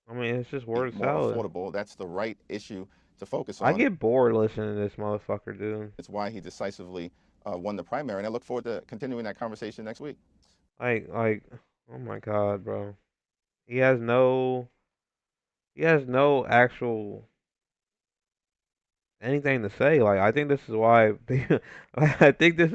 It's just word more salad. affordable. That's the right issue to focus on. I get bored listening to this motherfucker, dude. It's why he decisively won the primary. And I look forward to continuing that conversation next week. Oh my God, bro. He has no actual anything to say. Like, I think this is why I think this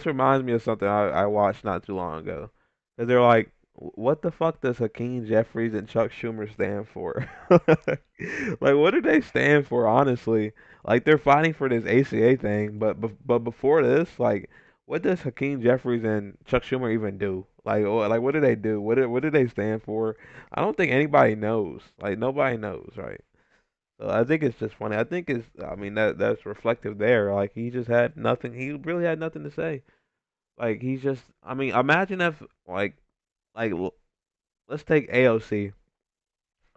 reminds me of something I watched not too long ago. 'Cause they're like, what the fuck does Hakeem Jeffries and Chuck Schumer stand for? Like, what do they stand for, honestly? Like, they're fighting for this ACA thing, but before this, like, what does Hakeem Jeffries and Chuck Schumer even do? Like what do they do? What do they stand for? I don't think anybody knows. Like, nobody knows, right? So I think it's just funny. I mean, that's reflective there. Like, he just had nothing. He really had nothing to say. Like, I mean, imagine if like let's take AOC.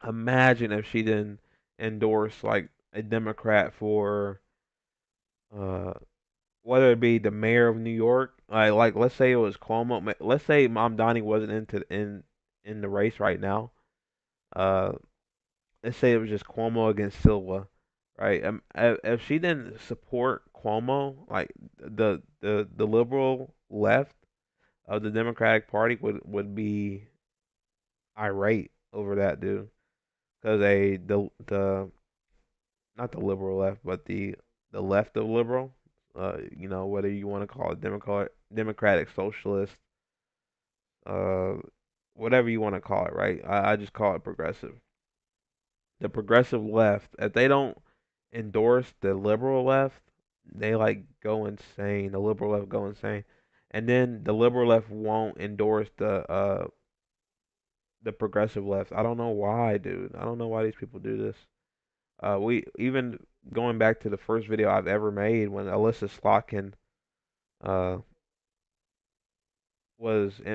Imagine if she didn't endorse like a Democrat for uh whether it be the mayor of New York, like let's say it was Cuomo. Let's say Mom Donnie wasn't in the race right now. Uh, let's say it was just Cuomo against Silva, right? If she didn't support Cuomo, like the liberal left of the Democratic Party would be irate over that, dude, because the not the liberal left, but the left of liberal, whether you want to call it Democratic Socialist, uh, whatever you want to call it, right? I just call it progressive. The progressive left, if they don't endorse the liberal left, they like go insane. The liberal left go insane, and then the liberal left won't endorse the progressive left. I don't know why, dude. I don't know why these people do this. We even going back to the first video I've ever made when Alyssa Slotkin uh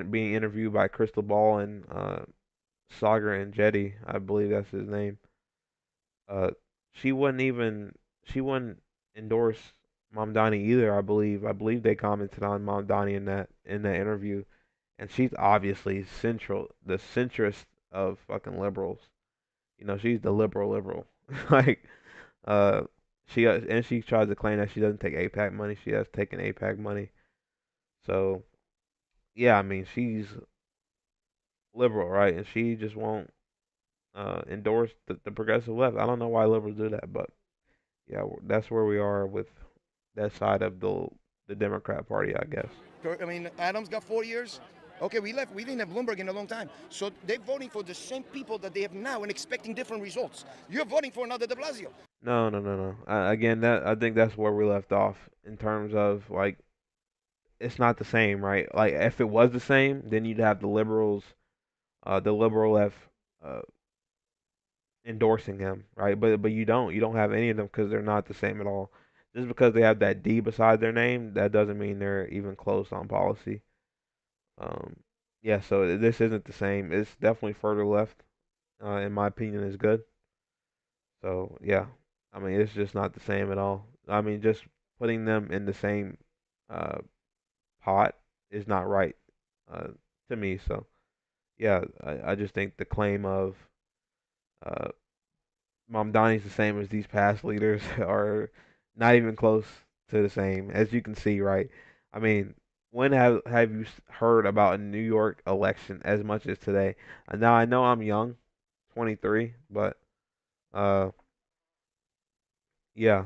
being interviewed by Crystal Ball and Sagar and Jetty, I believe that's his name. Uh, she wouldn't endorse Mamdani either. I believe they commented on Mamdani in that interview, and she's obviously the centrist of fucking liberals. She's the liberal. Like, uh, she tries to claim that she doesn't take APAC money. She has taken APAC money. So yeah, I mean she's liberal, right? And she just won't endorse the progressive left. I don't know why liberals do that, but yeah, that's where we are with that side of the Democrat Party, I guess. I mean, Adams got 4 years. Okay, we left. We didn't have Bloomberg in a long time. So they're voting for the same people that they have now and expecting different results. You're voting for another de Blasio. No, no, no, no. Again, that I think that's where we left off in terms of like it's not the same, right? Like if it was the same, then you'd have the liberals, the liberal left, uh, endorsing him, right? But you don't. You don't have any of them because they're not the same at all. Just because they have that D beside their name, that doesn't mean they're even close on policy. Um, yeah, so this isn't the same. It's definitely further left, in my opinion, is good. So yeah, I mean it's just not the same at all. I mean just putting them in the same uh, pot is not right uh, to me. So yeah, I just think the claim of uh, Mamdani's the same as these past leaders are not even close to the same, as you can see, right? I mean, when have you heard about a New York election as much as today? Now I know I'm young, 23, but uh, yeah,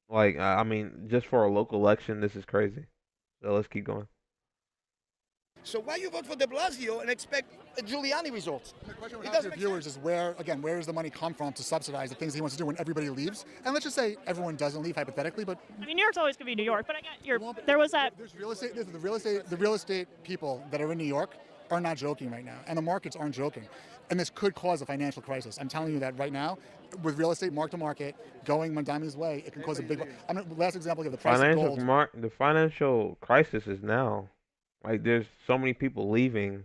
like I mean, just for a local election, this is crazy. So let's keep going. So why you vote for de Blasio and expect a Giuliani result? The question we have to your viewers is where does the money come from to subsidize the things he wants to do when everybody leaves? And let's just say everyone doesn't leave hypothetically, but I mean, New York's always going to be New York, but I get there was that. there's the real estate people that are in New York are not joking right now, and the markets aren't joking. And this could cause a financial crisis. I'm telling you that right now, with real estate mark to market going Mondami's way, it can cause a big. Last example, you have the price of gold. The financial crisis is now. Like there's so many people leaving.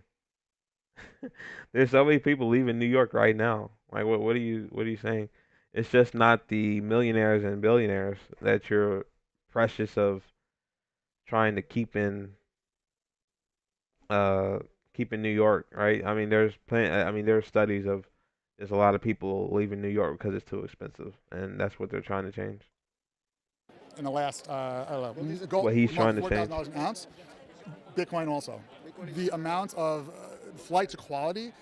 There's so many people leaving New York right now. Like what are you saying? It's just not the millionaires and billionaires that you're precious of trying to uh keep in New York, right? I mean there's studies of there's a lot of people leaving New York because it's too expensive and that's what they're trying to change. In the last, I don't know, gold, What he's trying to change. $4,000 an ounce. Bitcoin also. The amount of flight to quality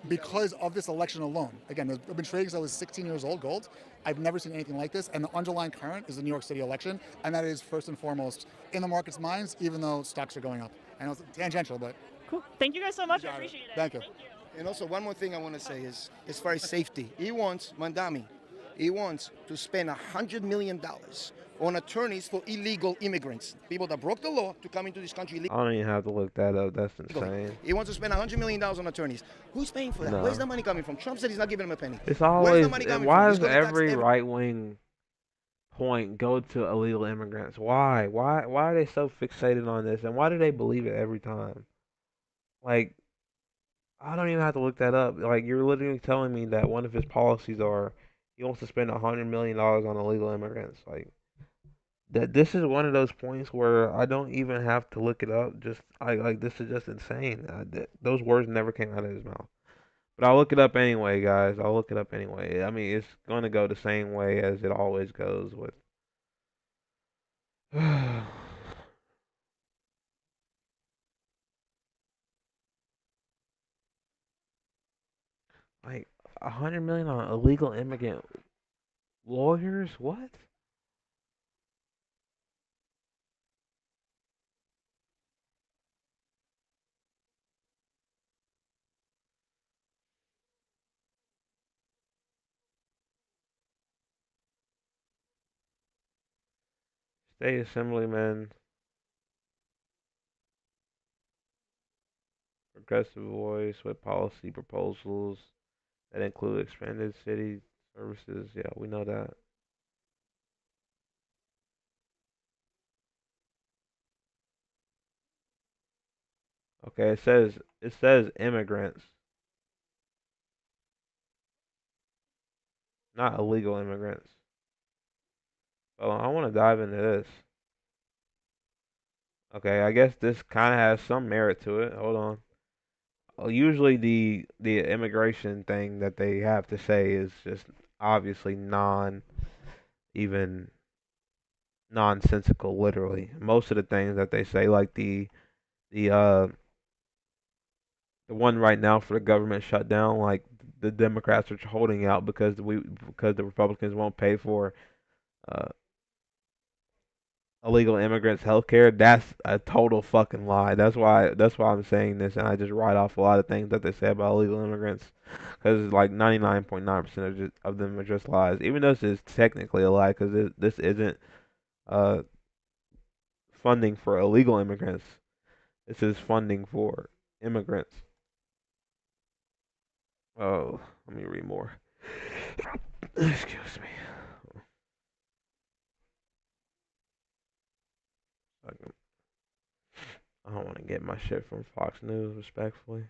because of this election alone. Again, I've been trading since I was 16 years old, gold. I've never seen anything like this. And the underlying current is the New York City election. And that is first and foremost in the market's minds, even though stocks are going up. I know it's tangential, but. Cool. Thank you guys so much. I appreciate it. Thank you. And also one more thing I want to say is, as far as safety, he wants he wants to spend $100 million on attorneys for illegal immigrants, people that broke the law to come into this country I don't even have to look that up. That's insane. He wants to spend $100 million on attorneys. Who's paying for that? No. Where's the money coming from? Trump said he's not giving him a penny. It's Where's always the money coming why from? does every right wing point go to illegal immigrants? Why? Why are they so fixated on this? And why do they believe it every time? Like, I don't even have to look that up. Like, you're literally telling me that one of his policies are he wants to spend $100 million on illegal immigrants. Like, that this is one of those points where I don't even have to look it up. Just I like this is just insane. Those words never came out of his mouth. But I'll look it up anyway, guys. I'll look it up anyway. I mean, it's gonna go the same way as it always goes with. Like 100 million on illegal immigrant lawyers? What? State assemblyman, progressive voice with policy proposals that include expanded city services. Yeah, we know that. Okay, it says immigrants, not illegal immigrants. Well, I want to dive into this. Okay, I guess this kind of has some merit to it. Hold on. Usually the immigration thing that they have to say is just obviously even nonsensical literally. Most of the things that they say like the the one right now for the government shutdown like the Democrats are holding out because the Republicans won't pay for uh illegal immigrants health care. That's a total fucking lie. That's why I'm saying this, and I just write off a lot of things that they say about illegal immigrants because like 99.9% of them are just lies. Even though this is technically a lie because this isn't uh funding for illegal immigrants. This is funding for immigrants. Oh, let me read more. Excuse me. I don't want to get my shit from Fox News, respectfully.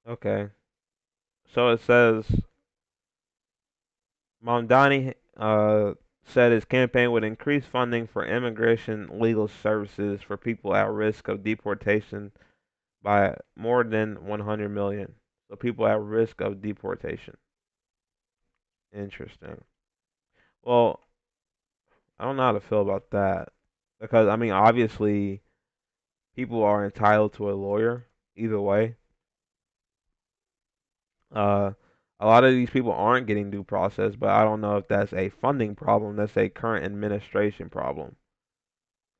Okay. So it says Mamdani said his campaign would increase funding for immigration legal services for people at risk of deportation by more than 100 million. So people at risk of deportation. Interesting. Well, I don't know how to feel about that because I mean, obviously, people are entitled to a lawyer either way. Uh, a lot of these people aren't getting due process, but I don't know if that's a funding problem. That's a current administration problem,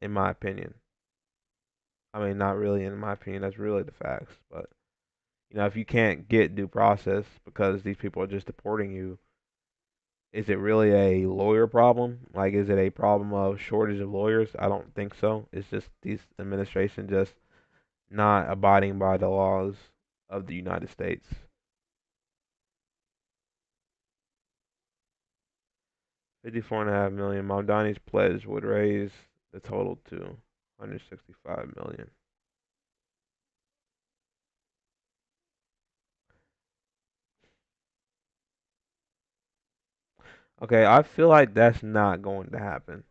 in my opinion. I mean, not really in my opinion. That's really the facts. But if you can't get due process because these people are just deporting you, is it really a lawyer problem? Like, is it a problem of shortage of lawyers? I don't think so. It's just these administration just not abiding by the laws of the United States. 54.5 million. Mamdani's pledge would raise the total to 165 million. Okay, I feel like that's not going to happen.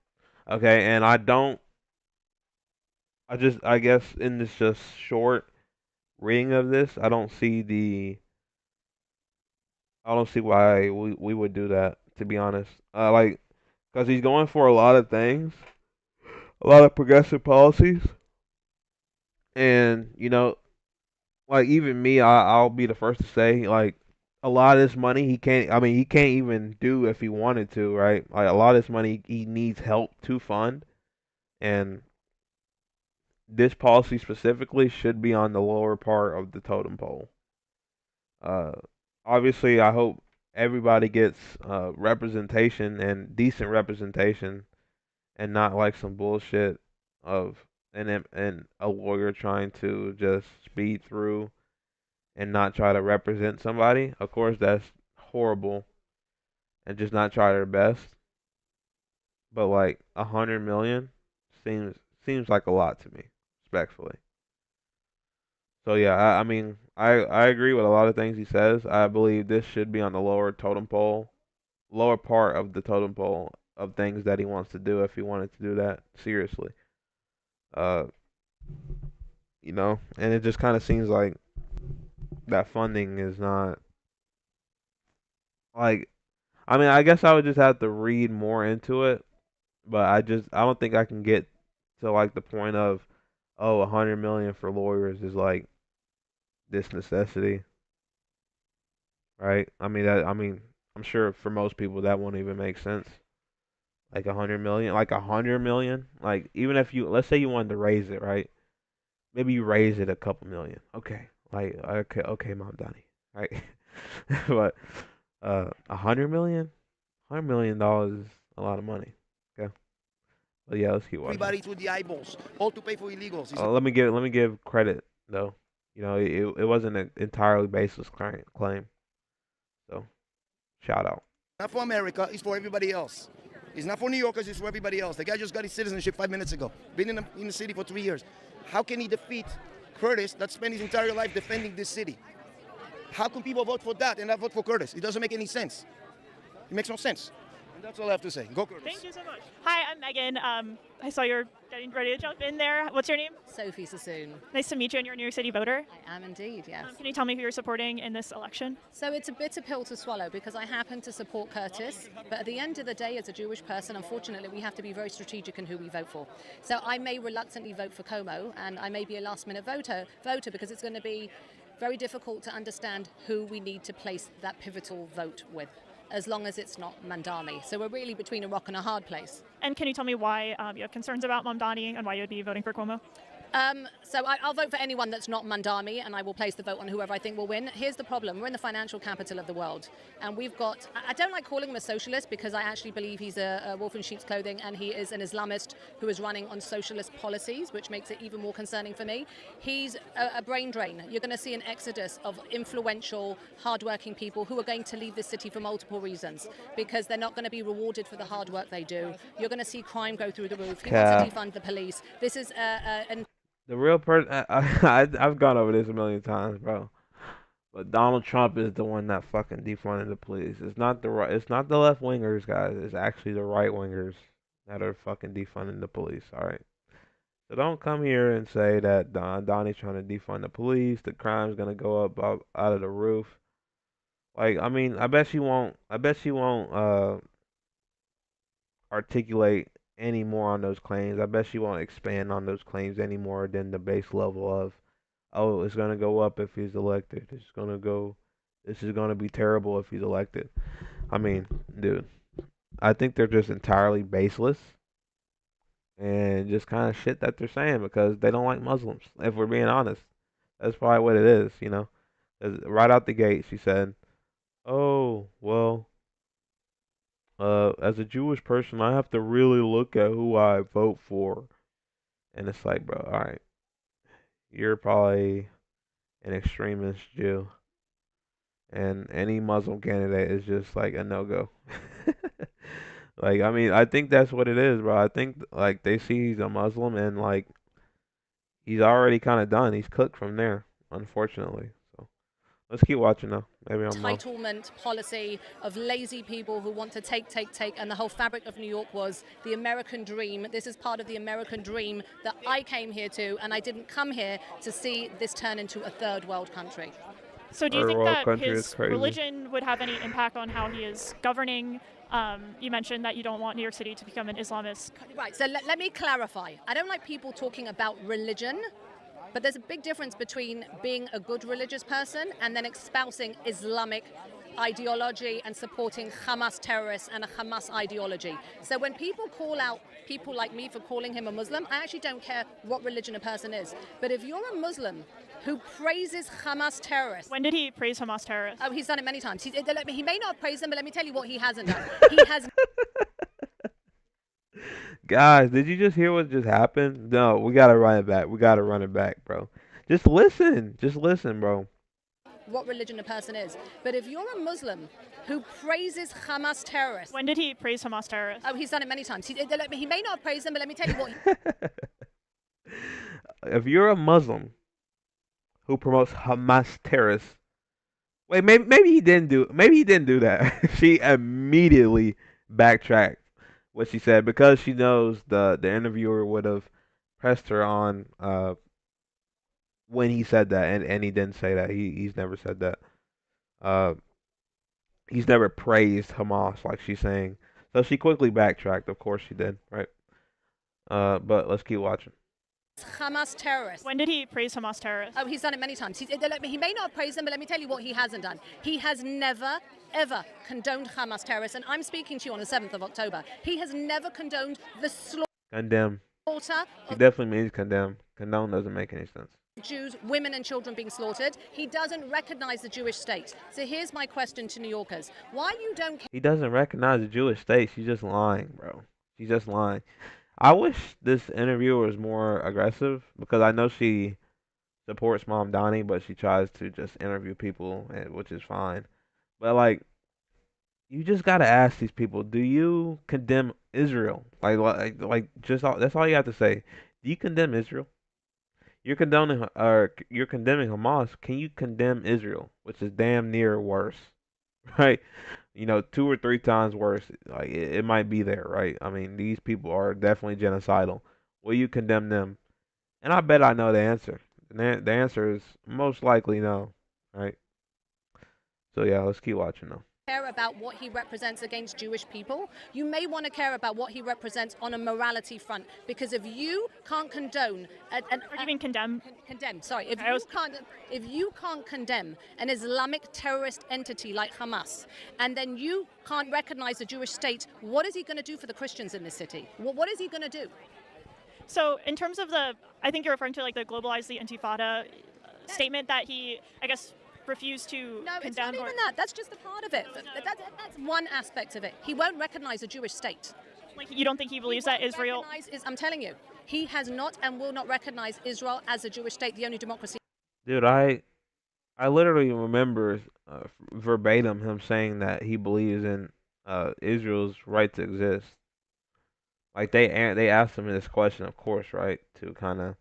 Okay, and I guess in this just short reading of this, I don't see why we would do that, to be honest. Like, because he's going for a lot of things, a lot of progressive policies, and like even me, I'll be the first to say, like, a lot of this money he can't. I mean, he can't even do if he wanted to, right? Like a lot of this money he needs help to fund, and this policy specifically should be on the lower part of the totem pole. Uh, obviously, I hope everybody gets representation and decent representation, and not like some bullshit of and a lawyer trying to just speed through and not try to represent somebody. Of course, that's horrible, and just not try their best. But like 100 million seems like a lot to me, respectfully. So yeah, I mean, I agree with a lot of things he says. I believe this should be on the lower totem pole, lower part of the totem pole of things that he wants to do if he wanted to do that seriously. Uh, and it just kind of seems like that funding is not like. I mean, I guess I would just have to read more into it, but I don't think I can get to like the point of, oh, 100 million for lawyers is like this necessity, right? I mean, I'm sure for most people that won't even make sense. Like 100 million, like 100 million, like even if let's say you wanted to raise it, right? Maybe you raise it a couple million. Okay, like okay, Mom Donnie, right? But 100 million, $100 million is a lot of money. Okay, but yeah, let's keep watching. Everybody through the eyeballs, all to pay for illegals. Let me give credit though. It wasn't an entirely baseless claim. So shout out. Not for America, it's for everybody else. It's not for New Yorkers, it's for everybody else. The guy just got his citizenship 5 minutes ago. Been in the city for 3 years. How can he defeat Curtis that spent his entire life defending this city? How can people vote for that and not vote for Curtis? It doesn't make any sense. It makes no sense. And that's all I have to say. Go Curtis. Thank you so much. Hi, I'm Megan. I saw you're getting ready to jump in there. What's your name? Sophie Sassoon. Nice to meet you, and you're a New York City voter. I am indeed, yes. Can you tell me who you're supporting in this election? So it's a bitter pill to swallow because I happen to support Curtis, but at the end of the day, as a Jewish person, unfortunately, we have to be very strategic in who we vote for. So I may reluctantly vote for Como, and I may be a last-minute voter because it's going to be very difficult to understand who we need to place that pivotal vote with, as long as it's not Mandami. So we're really between a rock and a hard place. And can you tell me why you have concerns about Mamdani and why you would be voting for Cuomo? So I'll vote for anyone that's not Mandami, and I will place the vote on whoever I think will win. Here's the problem. We're in the financial capital of the world, and we've got... I don't like calling him a socialist because I actually believe he's a wolf in sheep's clothing, and he is an Islamist who is running on socialist policies, which makes it even more concerning for me. He's a brain drain. You're going to see an exodus of influential, hardworking people who are going to leave this city for multiple reasons, because they're not going to be rewarded for the hard work they do. You're going to see crime go through the roof. He wants to defund the police. This is an... The real person, I've gone over this a million times, bro. But Donald Trump is the one that fucking defunded the police. It's not the left wingers, guys. It's actually the right wingers that are fucking defunding the police. All right. So don't come here and say that Donnie's trying to defund the police. The crime's gonna go up out of the roof. Like, I mean, I bet she won't. Articulate any more on those claims. I bet she won't expand on those claims any more than the base level of, oh, it's gonna go up if he's elected. This is gonna be terrible if he's elected. I mean, dude, I think they're just entirely baseless and just kind of shit that they're saying because they don't like Muslims. If we're being honest, that's probably what it is. 'Cause right out the gate, she said, "Oh, well, as a Jewish person, I have to really look at who I vote for." And it's like, bro, all right, you're probably an extremist Jew, and any Muslim candidate is just like a no-go. Like, I mean, I think that's what it is, bro. I think like they see he's a Muslim and like he's already kind of done. He's cooked from there, unfortunately. So let's keep watching though. Maybe I'm wrong. Entitlement policy of lazy people who want to take, and the whole fabric of New York was the American dream. This is part of the American dream that I came here to, and I didn't come here to see this turn into a third world country. So do you think that his religion would have any impact on how he is governing? You mentioned that you don't want New York City to become an Islamist. Right, so let me clarify. I don't like people talking about religion, but there's a big difference between being a good religious person and then espousing Islamic ideology and supporting Hamas terrorists and a Hamas ideology. So when people call out people like me for calling him a Muslim, I actually don't care what religion a person is. But if you're a Muslim who praises Hamas terrorists. When did he praise Hamas terrorists? Oh, he's done it many times. He may not praise them, but let me tell you what he hasn't done. He has. Guys, did you just hear what just happened? No, we gotta run it back. We gotta run it back, bro. Just listen. Just listen, bro. What religion a person is. But if you're a Muslim who praises Hamas terrorists. When did he praise Hamas terrorists? Oh, he's done it many times. He may not praise them, but let me tell you what. If you're a Muslim who promotes Hamas terrorists, wait, maybe he didn't do that. She immediately backtracked what she said because she knows the interviewer would have pressed her on when he said that, and he didn't say that. He's never said that. Uh, he's never praised Hamas like she's saying. So she quickly backtracked. Of course she did, right? But let's keep watching. Hamas terrorists. When did he praise Hamas terrorists? Oh, he's done it many times. He may not praise them, but let me tell you what he hasn't done. He has never, ever condoned Hamas terrorists. And I'm speaking to you on the 7th of October. He has never condoned the slaughter. Condemn. He definitely means condemn. Condone doesn't make any sense. Jews, women and children being slaughtered. He doesn't recognize the Jewish state. So here's my question to New Yorkers. Why you don't... He doesn't recognize the Jewish state. She's just lying, bro. She's just lying. I wish this interviewer was more aggressive because I know she supports Mom Donnie, but she tries to just interview people, which is fine. But like, you just gotta ask these people: do you condemn Israel? That's all you have to say. Do you condemn Israel? You're condoning or you're condemning Hamas. Can you condemn Israel, which is damn near worse, right? 2 or 3 times worse. Like it might be there, right? I mean, these people are definitely genocidal. Will you condemn them? And I bet I know the answer. The answer is most likely no, right? So yeah, let's keep watching though. Care about what he represents against Jewish people. You may want to care about what he represents on a morality front, because if you can't condone or you mean condemn? Condemn, sorry. If you can't condemn an Islamic terrorist entity like Hamas, and then you can't recognize the Jewish state, what is he going to do for the Christians in this city? What is he going to do? So in terms of I think you're referring to like the globalize the Intifada statement that he, I guess, refused to No, condemn. it's not even that. That's just a part of it. That's one aspect of it. He won't recognize a Jewish state. Like, you don't think he believes that Israel... I'm telling you, he has not and will not recognize Israel as a Jewish state, the only democracy. Dude, I literally remember verbatim him saying that he believes in Israel's right to exist. Like they asked him this question, of course, right, to kind of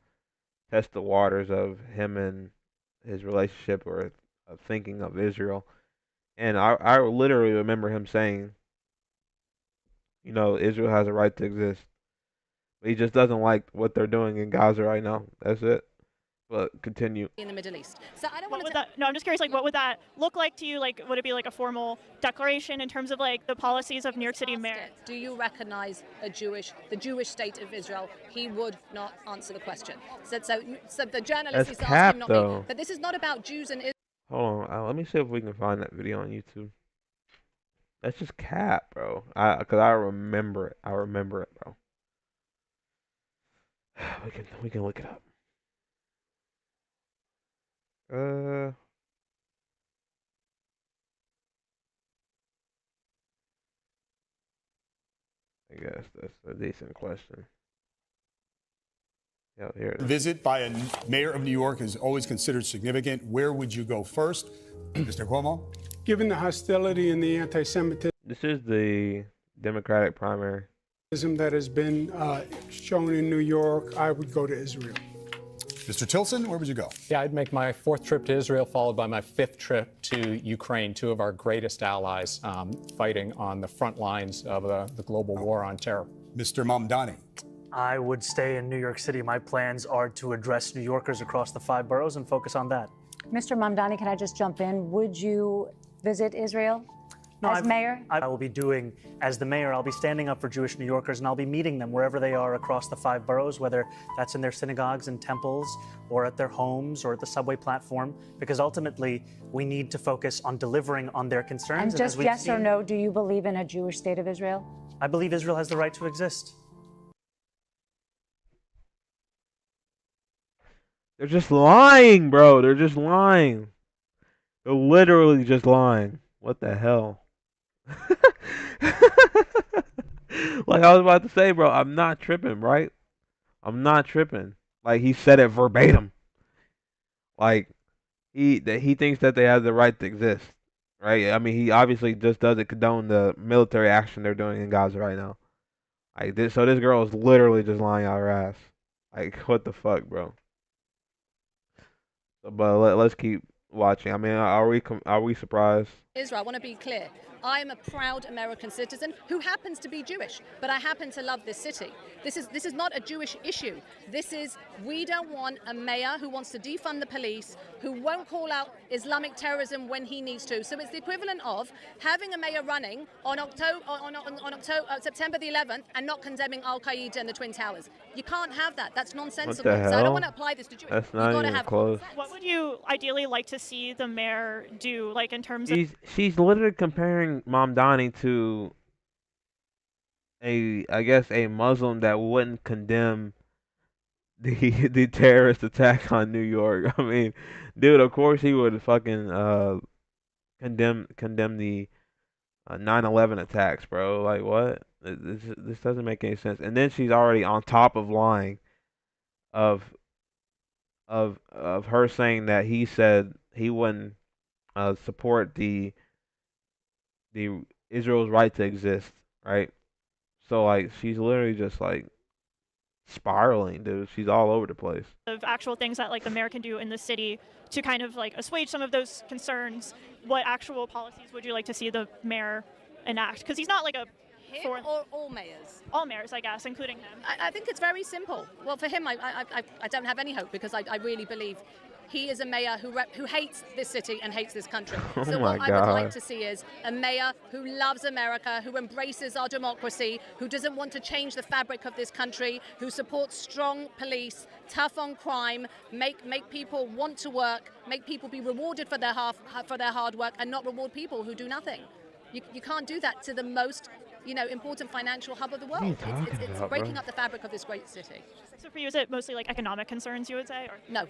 test the waters of him and his relationship or thinking of Israel. And I literally remember him saying, Israel has a right to exist. But he just doesn't like what they're doing in Gaza right now. That's it. But continue. In the Middle East. So I don't want to... No, I'm just curious, like, what would that look like to you? Like, would it be like a formal declaration in terms of like the policies of New York City mayor? Do you recognize the Jewish state of Israel? He would not answer the question. So the journalist is asking not me. But this is not about Jews and Israel. Hold on, let me see if we can find that video on YouTube. That's just cap, bro. Cause I remember it. I remember it, bro. We can look it up. I guess that's a decent question. Yeah, here it is. Visit by a mayor of New York is always considered significant. Where would you go first? Mr. Cuomo? Given the hostility and the anti-Semitism This is the Democratic primary that has been shown in New York, I would go to Israel. Mr. Tilson, where would you go? Yeah, I'd make my 4th trip to Israel, followed by my 5th trip to Ukraine, 2 of our greatest allies fighting on the front lines of the global war on terror. Mr. Mamdani. I would stay in New York City. My plans are to address New Yorkers across the 5 boroughs and focus on that. Mr. Mamdani, can I just jump in? Would you visit Israel as mayor? I will be doing, as the mayor, I'll be standing up for Jewish New Yorkers, and I'll be meeting them wherever they are across the 5 boroughs, whether that's in their synagogues and temples or at their homes or at the subway platform, because ultimately we need to focus on delivering on their concerns. And just yes or no, do you believe in a Jewish state of Israel? I believe Israel has the right to exist. They're just lying, bro. They're just lying. They're literally just lying. What the hell? Like I was about to say, bro, I'm not tripping, right? I'm not tripping. Like he said it verbatim. Like he thinks that they have the right to exist, right? I mean, he obviously just doesn't condone the military action they're doing in Gaza right now. Like this, so this girl is literally just lying out her ass. Like what the fuck, bro? But let's keep watching. I mean, are we surprised? Israel, I want to be clear. I am a proud American citizen who happens to be Jewish, but I happen to love this city. This is not a Jewish issue. This is, we don't want a mayor who wants to defund the police, who won't call out Islamic terrorism when he needs to. So it's the equivalent of having a mayor running on September the 11th and not condemning Al Qaeda and the Twin Towers. You can't have that. That's nonsensical. What the So I don't hell? want to apply this to Jewish. That's You not got to even have close. What would you ideally like to see the mayor do, like in terms of? She's literally comparing Mamdani to I guess a Muslim that wouldn't condemn the terrorist attack on New York. I mean, dude, of course he would fucking condemn the 9/11 attacks, bro. Like what? This doesn't make any sense. And then she's already on top of lying of of her saying that he said he wouldn't support the Israel's right to exist, right? So like she's literally just like spiraling, dude. She's all over the place. Of actual things that like the mayor can do in the city to kind of like assuage some of those concerns. What actual policies would you like to see the mayor enact? Because he's not like a him or all mayors. All mayors, I guess, including him. I think it's very simple. Well, for him, I don't have any hope because I really believe he is a mayor who hates this city and hates this country. Oh so my what I would like God. to see is a mayor who loves America, who embraces our democracy, who doesn't want to change the fabric of this country, who supports strong police, tough on crime, make people want to work, make people be rewarded for their hard work, and not reward people who do nothing. You can't do that to the most important financial hub of the world. It's breaking up the fabric of this great city. So for you, is it mostly like economic concerns, you would say? Or? No,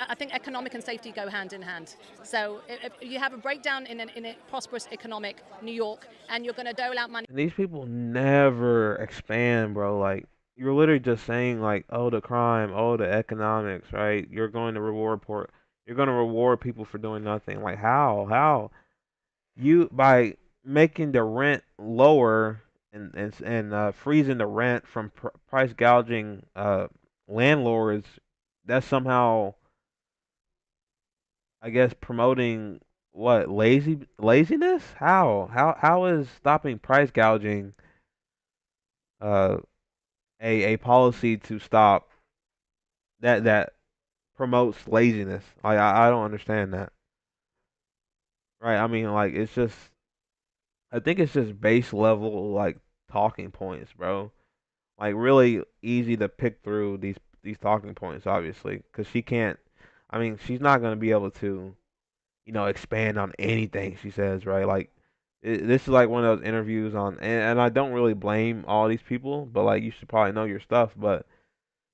I think economic and safety go hand in hand. So if you have a breakdown in a prosperous economic New York and you're going to dole out money. And these people never expand, bro. Like you're literally just saying like, oh, the crime, oh, the economics, right? You're going to you're going to reward people for doing nothing. Like how you by making the rent lower and freezing the rent from price gouging landlords, that's somehow, I guess, promoting what laziness? How is stopping price gouging uh a policy to stop that promotes laziness? Like I don't understand that. Right? I mean, like it's just I think it's just base level like talking points, bro. Like really easy to pick through these talking points, obviously, because she can't. I mean, she's not gonna be able to, expand on anything she says, right? Like this is like one of those interviews on, and I don't really blame all these people, but like you should probably know your stuff. But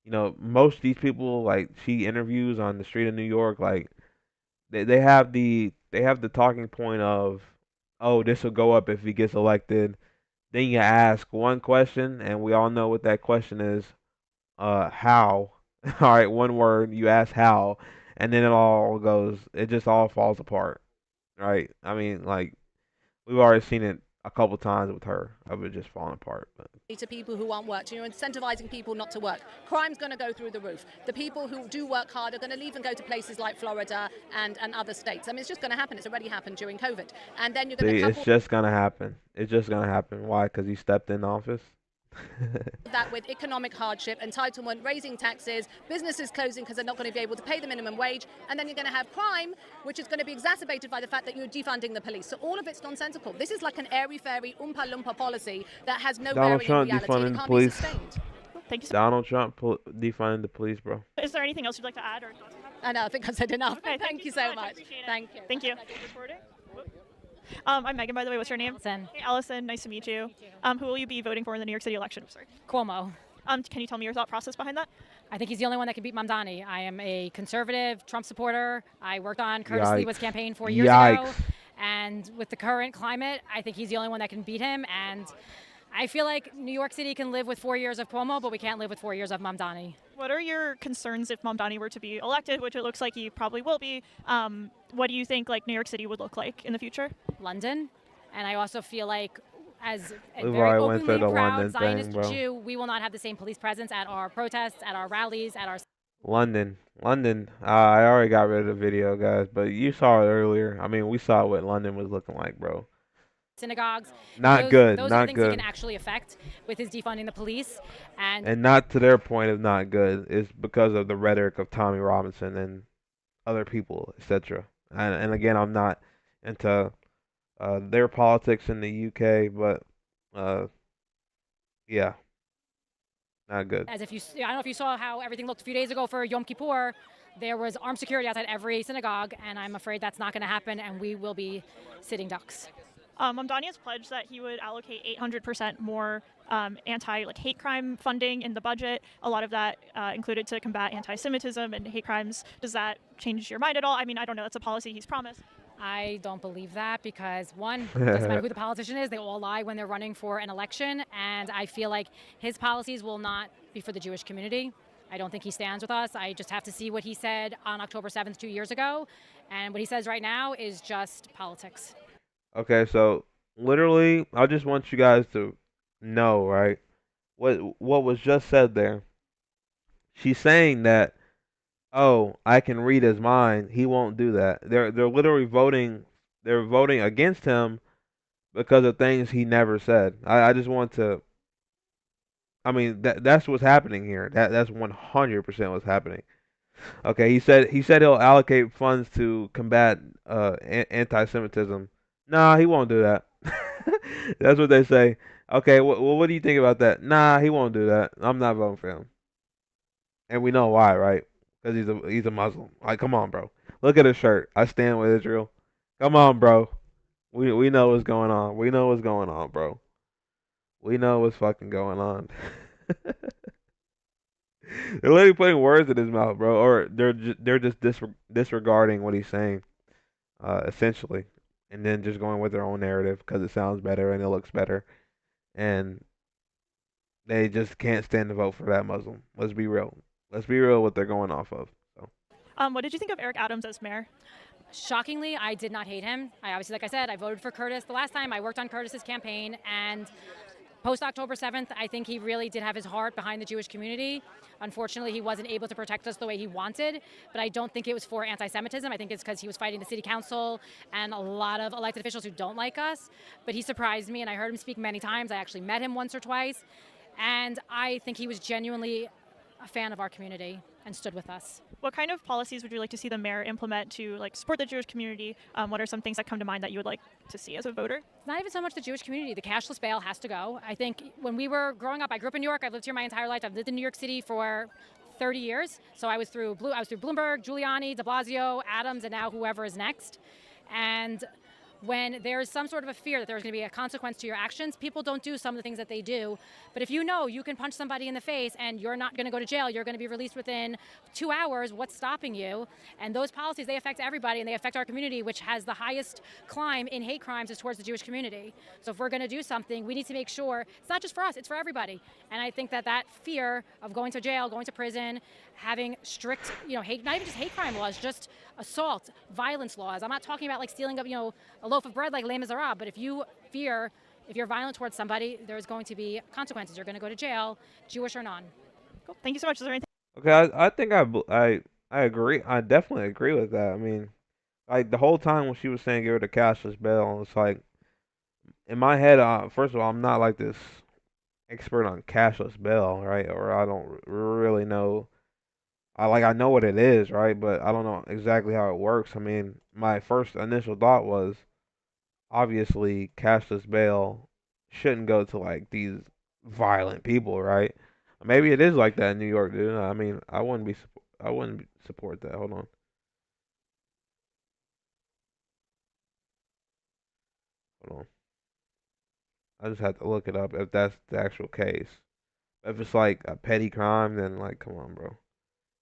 most of these people like she interviews on the street of New York, like they have the talking point of, oh, this will go up if he gets elected. Then you ask one question, and we all know what that question is. How? All right, one word. You ask how, and then it just all falls apart, right? I mean, like we've already seen it a couple times with her of it just falling apart. But To people who aren't worked, you're incentivizing people not to work. Crime's going to go through the roof. The people who do work hard are going to leave and go to places like Florida and other states. I mean, it's just going to happen. It's already happened during COVID. And then you're going to couple it's just gonna happen. It's just gonna happen. Why? Because he stepped in office. that with economic hardship, entitlement, raising taxes, businesses closing because they're not going to be able to pay the minimum wage, and then you're going to have crime, which is going to be exacerbated by the fact that you're defunding the police. So all of it's nonsensical. This is like an airy-fairy, oompa-loompa policy that has no Donald bearing Trump in reality. defunding It the can't police. be sustained. Thank you. Donald Trump defunding the police, bro. Is there anything else you'd like to add? Or? I know, I think I said enough. Okay, thank you so much. Thank you. Thank you. I'm Megan, by the way. What's your name? Allison. Hey, Allison. Nice to meet you. Who will you be voting for in the New York City election? Sorry. Cuomo. Can you tell me your thought process behind that? I think he's the only one that can beat Mamdani. I am a conservative Trump supporter. I worked on Curtis Lewa's Yikes. campaign 4 years ago. Yikes. And with the current climate, I think he's the only one that can beat him. And I feel like New York City can live with 4 years of Cuomo, but we can't live with 4 years of Mamdani. What are your concerns if Mamdani were to be elected, which it looks like he probably will be? What do you think like New York City would look like in the future? London. And I also feel like as a We've very already went through openly the proud London Zionist thing, bro. Jew, we will not have the same police presence at our protests, at our rallies, at our London. London. I already got rid of the video, guys, but you saw it earlier. I mean, we saw what London was looking like, bro. synagogues. Not good. Those are the Not things he can good. actually affect with his defunding the police. And not to their point of not good. It's because of the rhetoric of Tommy Robinson and other people, etc. And again, I'm not into their politics in the UK, but uh, yeah, not good. As if you, I don't know if you saw how everything looked a few days ago for Yom Kippur. There was armed security outside every synagogue, and I'm afraid that's not going to happen, and we will be sitting ducks. Mamdani has pledged that he would allocate 800% more hate crime funding in the budget. A lot of that included to combat anti-Semitism and hate crimes. Does that change your mind at all? I mean, I don't know. That's a policy he's promised. I don't believe that because, one, it doesn't matter who the politician is. They all lie when they're running for an election. And I feel like his policies will not be for the Jewish community. I don't think he stands with us. I just have to see what he said on October 7th 2 years ago. And what he says right now is just politics. Okay, so literally, I just want you guys to know, right? What was just said there. She's saying that, oh, I can read his mind. He won't do that. They're literally voting. They're voting against him because of things he never said. I just want to. I mean that's what's happening here. That's 100% what's happening. Okay, he said he'll allocate funds to combat anti-Semitism. Nah, he won't do that. That's what they say. Okay, well, what do you think about that? Nah, he won't do that. I'm not voting for him. And we know why, right? Because he's a Muslim. Like, come on, bro. Look at his shirt. I stand with Israel. Come on, bro. We know what's going on. We know what's going on, bro. We know what's fucking going on. They're literally putting words in his mouth, bro, or they're just disregarding what he's saying, essentially, and then just going with their own narrative because it sounds better and it looks better, and they just can't stand to vote for that Muslim. Let's be real. Let's be real what they're going off of. So. What did you think of Eric Adams as mayor? Shockingly, I did not hate him. I obviously, like I said, I voted for Curtis. The last time I worked on Curtis's campaign, and post October 7th, I think he really did have his heart behind the Jewish community. Unfortunately, he wasn't able to protect us the way he wanted, but I don't think it was for anti-Semitism. I think it's because he was fighting the city council and a lot of elected officials who don't like us. But he surprised me, and I heard him speak many times. I actually met him once or twice, and I think he was genuinely a fan of our community and stood with us. What kind of policies would you like to see the mayor implement to support the Jewish community? What are some things that come to mind that you would like to see as a voter? It's not even so much the Jewish community. The cashless bail has to go. I think when we were growing up, I grew up in New York. I've lived here my entire life. I've lived in New York City for 30 years. So I was through Bloomberg, Giuliani, de Blasio, Adams, and now whoever is next. And when there's some sort of a fear that there's going to be a consequence to your actions, people don't do some of the things that they do. But if you know you can punch somebody in the face and you're not going to go to jail, you're going to be released within 2 hours, what's stopping you? And those policies, they affect everybody, and they affect our community, which has the highest climb in hate crimes is towards the Jewish community. So if we're going to do something, we need to make sure it's not just for us, it's for everybody. And I think that fear of going to jail, going to prison, having strict, hate, not even just hate crime laws, just assault, violence laws. I'm not talking about stealing up, a loaf of bread like Les Miserables, but if you're violent towards somebody, there's going to be consequences. You're going to go to jail, Jewish or non. Cool. Thank you so much. Is there anything? Okay, I think I agree. I definitely agree with that. I mean, the whole time when she was saying give her the cashless bail, it's like in my head. First of all, I'm not like this expert on cashless bail, right? Or I don't really know. I know what it is, right? But I don't know exactly how it works. I mean, my first initial thought was obviously cashless bail shouldn't go to these violent people, right? Maybe it is like that in New York, dude. I mean, I wouldn't support that. Hold on. Hold on. I just had to look it up if that's the actual case. If it's like a petty crime, then like, come on, bro.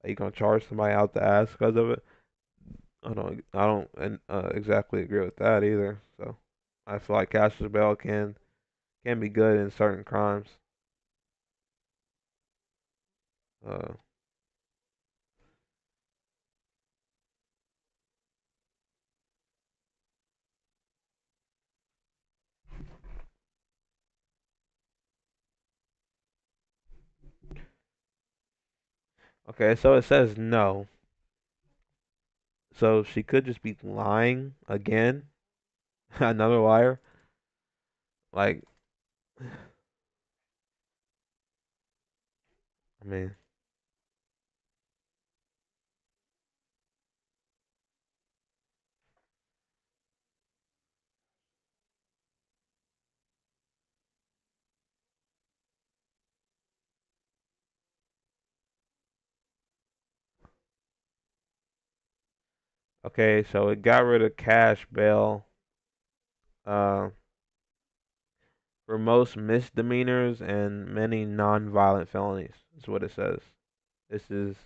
Are you gonna charge somebody out the ass because of it? I don't exactly agree with that either. So I feel like cashless bail can be good in certain crimes. Uh, okay, so it says no. So she could just be lying again, another liar. Like, I mean, okay, so it got rid of cash bail uh, for most misdemeanors and many non-violent felonies. Is what it says. This is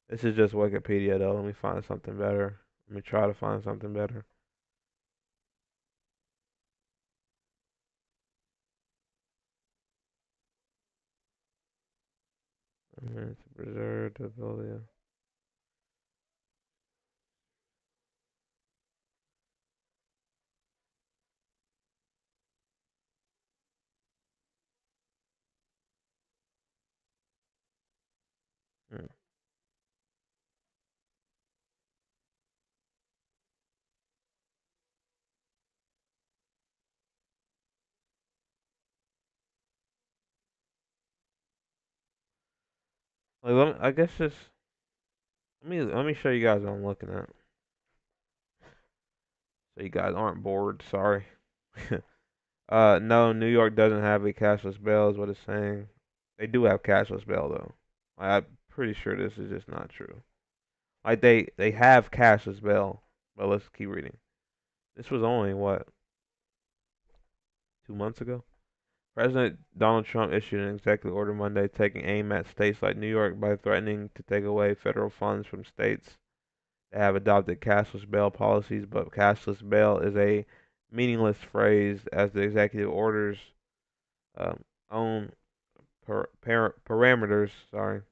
this is just Wikipedia though. Let me find something better. Let me try to find something better. To preserve the ability. Hmm. Like, I guess just let me show you guys what I'm looking at, so you guys aren't bored. Sorry. No, New York doesn't have a cashless bail, is what it's saying. They do have cashless bail though. I'm pretty sure this is just not true. Like they have cashless bail, but let's keep reading. This was only what 2 months ago. President Donald Trump issued an executive order Monday taking aim at states like New York by threatening to take away federal funds from states that have adopted cashless bail policies. But cashless bail is a meaningless phrase as the executive order's um, own parameters, for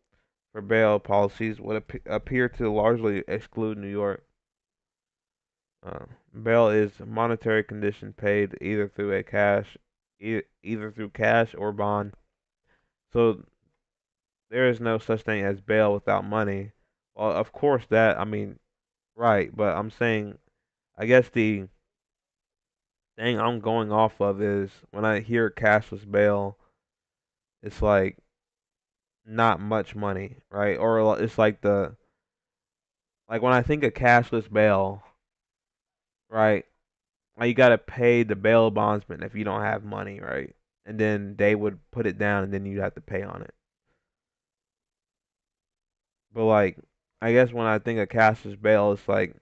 bail policies would appear to largely exclude New York. Bail is a monetary condition paid either through cash or bond. So there is no such thing as bail without money. Well, of course that I mean, right, but I'm saying I guess the thing I'm going off of is when I hear cashless bail, it's like not much money, right? Or it's like when I think of cashless bail, right? Like you gotta pay the bail bondsman if you don't have money, right? And then they would put it down, and then you have to pay on it. But like, I guess when I think of cashless bail, it's like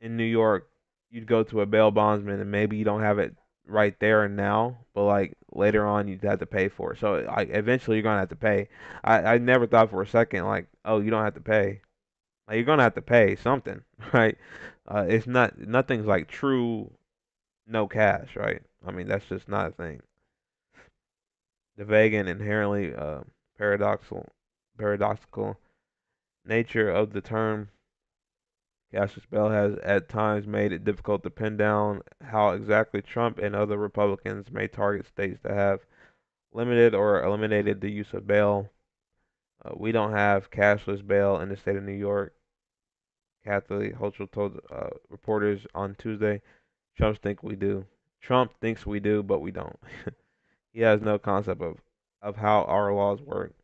in New York, you'd go to a bail bondsman, and maybe you don't have it right there and now, but like later on, you'd have to pay for it. So like eventually, you're gonna have to pay. I never thought for a second like, oh, you don't have to pay. Like you're gonna have to pay something, right? It's not nothing's like true no cash, right? I mean that's just not a thing. The vague and inherently paradoxical nature of the term cashless bail has at times made it difficult to pin down how exactly Trump and other Republicans may target states that have limited or eliminated the use of bail. We don't have cashless bail in the state of New York, Kathy Hochul told reporters on Tuesday. Trump thinks we do, but we don't. He has no concept of how our laws work.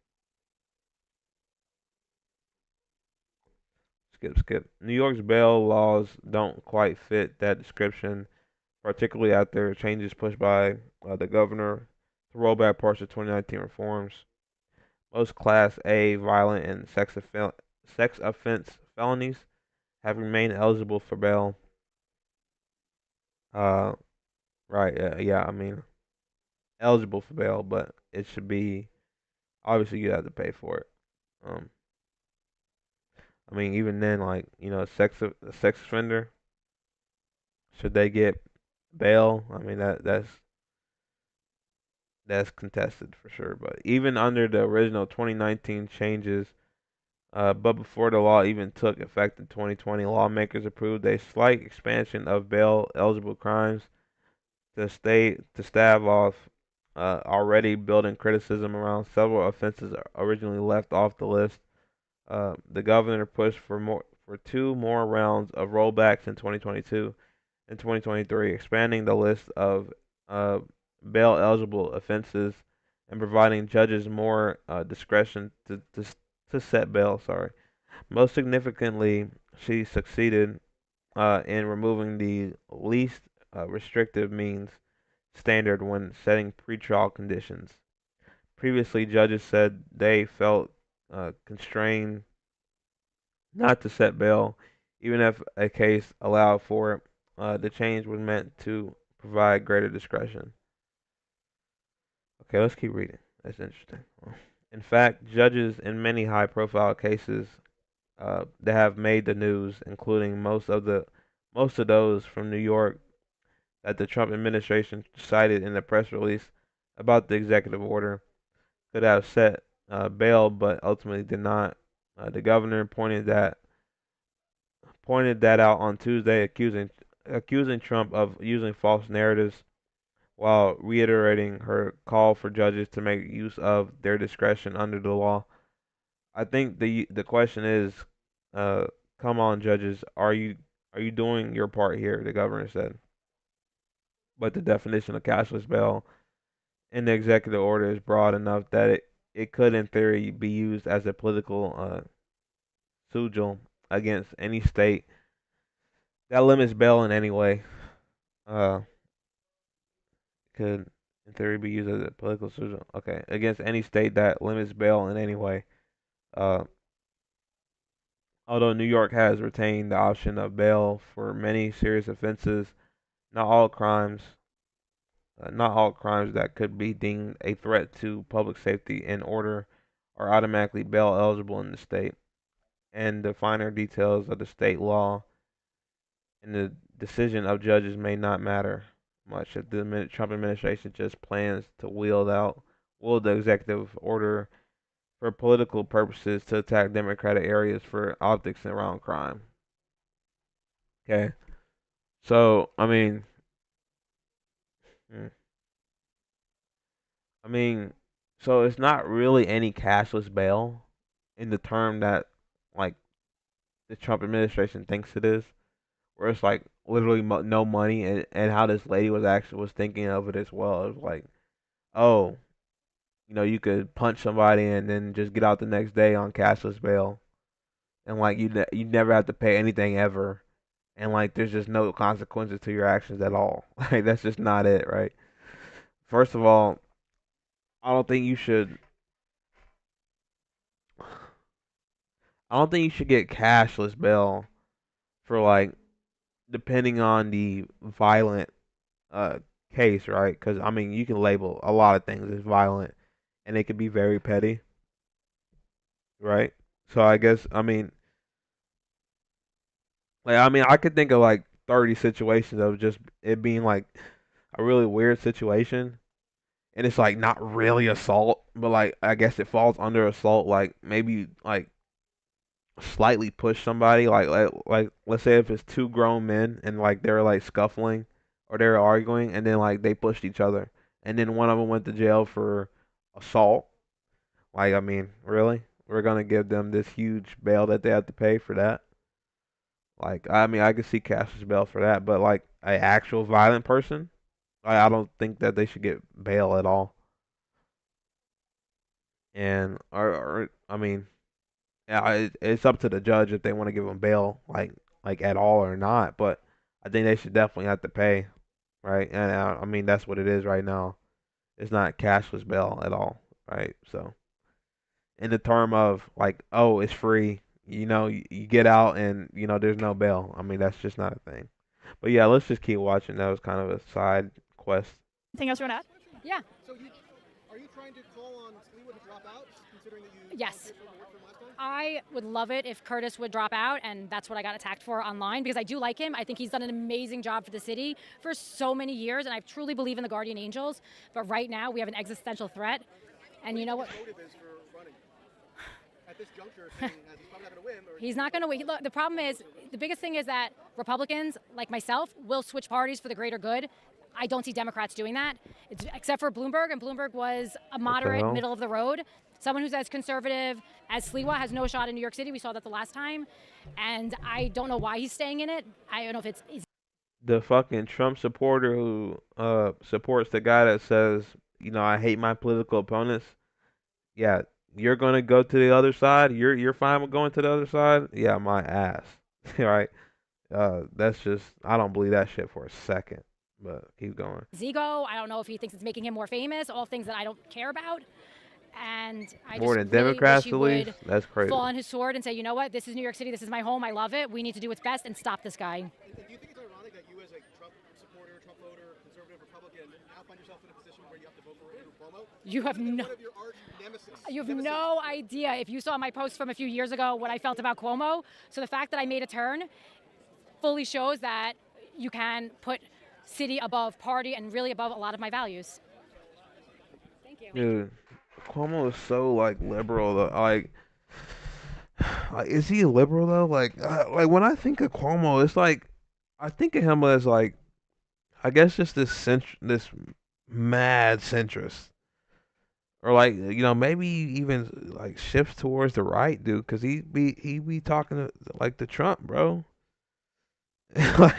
Skip, skip. New York's bail laws don't quite fit that description, particularly after changes pushed by the governor to roll back parts of 2019 reforms. Most Class A violent and sex offense felonies have remained eligible for bail. Uh, right. Yeah. I mean, eligible for bail, but it should be obviously you have to pay for it. Um, I mean, even then, like a sex offender, should they get bail? I mean, that's contested for sure. But even under the original 2019 changes, but before the law even took effect in 2020, lawmakers approved a slight expansion of bail-eligible crimes to stave off already building criticism around several offenses originally left off the list. The governor pushed for two more rounds of rollbacks in 2022 and 2023, expanding the list of uh, bail-eligible offenses and providing judges more discretion to set bail. Sorry. Most significantly, she succeeded in removing the least restrictive means standard when setting pretrial conditions. Previously, judges said they felt constrained not to set bail, even if a case allowed for it. The change was meant to provide greater discretion. Okay, let's keep reading. That's interesting. In fact, judges in many high-profile cases that have made the news, including most of those from New York that the Trump administration cited in a press release about the executive order, could have set bail, but ultimately did not. The governor pointed that out on Tuesday, accusing Trump of using false narratives while reiterating her call for judges to make use of their discretion under the law. I think the question is, uh, come on, judges, are you doing your part here? The governor said. But the definition of cashless bail in the executive order is broad enough that it could, in theory, be used as a political sigil against any state that limits bail in any way. Uh, could, in theory, be used as a political sigil. Okay, against any state that limits bail in any way. Uh, Although New York has retained the option of bail for many serious offenses, not all crimes, not all crimes that could be deemed a threat to public safety and order are automatically bail eligible in the state, and the finer details of the state law and the decision of judges may not matter much if the Trump administration just plans to wield the executive order for political purposes to attack Democratic areas for optics around crime. Okay, so hmm, I mean, so it's not really any cashless bail in the term that like the Trump administration thinks it is, where it's like literally no money, and how this lady was thinking of it as well. It was like, oh, you could punch somebody and then just get out the next day on cashless bail, and like you never have to pay anything ever, and like there's just no consequences to your actions at all. Like that's just not it, right? First of all, I don't think you should. I don't think you should get cashless bail for like depending on the violent uh case, right? Because I mean, you can label a lot of things as violent, and it could be very petty, right? So I guess I could think of like 30 situations of just it being like a really weird situation, and it's like not really assault, but like I guess it falls under assault. Like maybe like slightly push somebody, like let's say if it's two grown men and like they're like scuffling or they're arguing, and then like they pushed each other, and then one of them went to jail for assault. Like I mean, really, we're gonna give them this huge bail that they have to pay for that? Like I mean, I could see Cassius bail for that, but like a actual violent person, I don't think that they should get bail at all. And or I mean, yeah, it's up to the judge if they want to give them bail, like at all or not. But I think they should definitely have to pay, right? And I mean that's what it is right now. It's not cashless bail at all, right? So in the term of like, oh, it's free, you get out and there's no bail. I mean that's just not a thing. But yeah, let's just keep watching. That was kind of a side quest. Anything else you want to add? Yeah. Are you trying to call on Sliwa to drop out, considering that you Yes. worked for him last time? I would love it if Curtis would drop out, and that's what I got attacked for online because I do like him. I think he's done an amazing job for the city for so many years, and I truly believe in the Guardian Angels. But right now, we have an existential threat, and you know what? Motive is for running at this juncture, saying as he's probably not going to win. Or He's not going to win. Look, the problem is, the biggest thing is that Republicans, like myself, will switch parties for the greater good. I don't see Democrats doing that, except for Bloomberg, and Bloomberg was a moderate, hell? middle of the road. Someone who's as conservative as Sliwa has no shot in New York City. We saw that the last time, and I don't know why he's staying in it. I don't know if it's The fucking Trump supporter who supports the guy that says, I hate my political opponents. Yeah, you're gonna go to the other side. You're fine with going to the other side. Yeah, my ass. Right? That's just I don't believe that shit for a second. But keep going. his ego. I don't know if he thinks it's making him more famous. All things that I don't care about. And I More just than really Democrats, wish he at least. would That's crazy. fall on his sword and say, you know what, this is New York City, this is my home, I love it. We need to do what's best and stop this guy. And do you think it's ironic that you, as a Trump supporter, Trump voter, conservative Republican, now find yourself in a position where you have to vote for Andrew Cuomo? You have no, One of your arch nemesis. you have no idea. If you saw my post from a few years ago, what I felt about Cuomo. So the fact that I made a turn fully shows that you can put city above party and really above a lot of my values. Thank you. Dude, Cuomo is so liberal though. Is he liberal though? Like when I think of Cuomo, it's I think of him as I guess just this mad centrist, or maybe even shifts towards the right, dude. Cause he be talking to Trump, bro.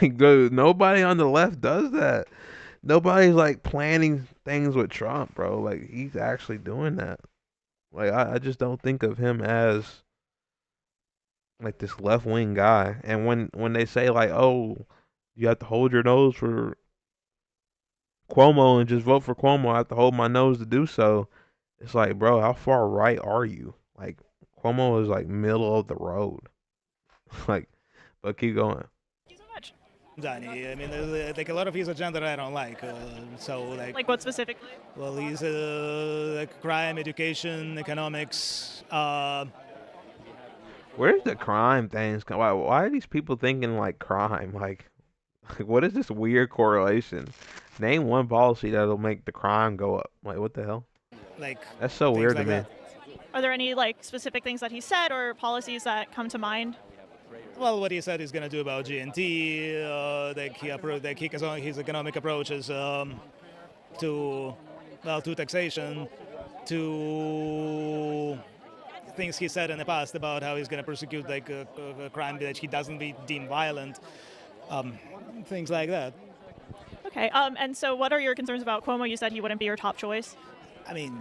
Dude, nobody on the left does that. Nobody's planning things with Trump, bro. He's actually doing that. I just don't think of him as this left wing guy. And when they say oh, you have to hold your nose for Cuomo and just vote for Cuomo, I have to hold my nose to do so. It's bro, how far right are you? Cuomo is middle of the road. But keep going. Danny, I mean, a lot of his agenda I don't like. Like what specifically? Well, he's crime, education, economics. Where's the crime things come? Why are these people thinking crime? What is this weird correlation? Name one policy that'll make the crime go up. What the hell? That's so weird to me. Are there any specific things that he said or policies that come to mind? Well, what he said he's going to do about GNT, his economic approaches to taxation, to things he said in the past about how he's going to prosecute a crime that he doesn't deem violent, things like that. Okay. And so, what are your concerns about Cuomo? You said he wouldn't be your top choice. I mean,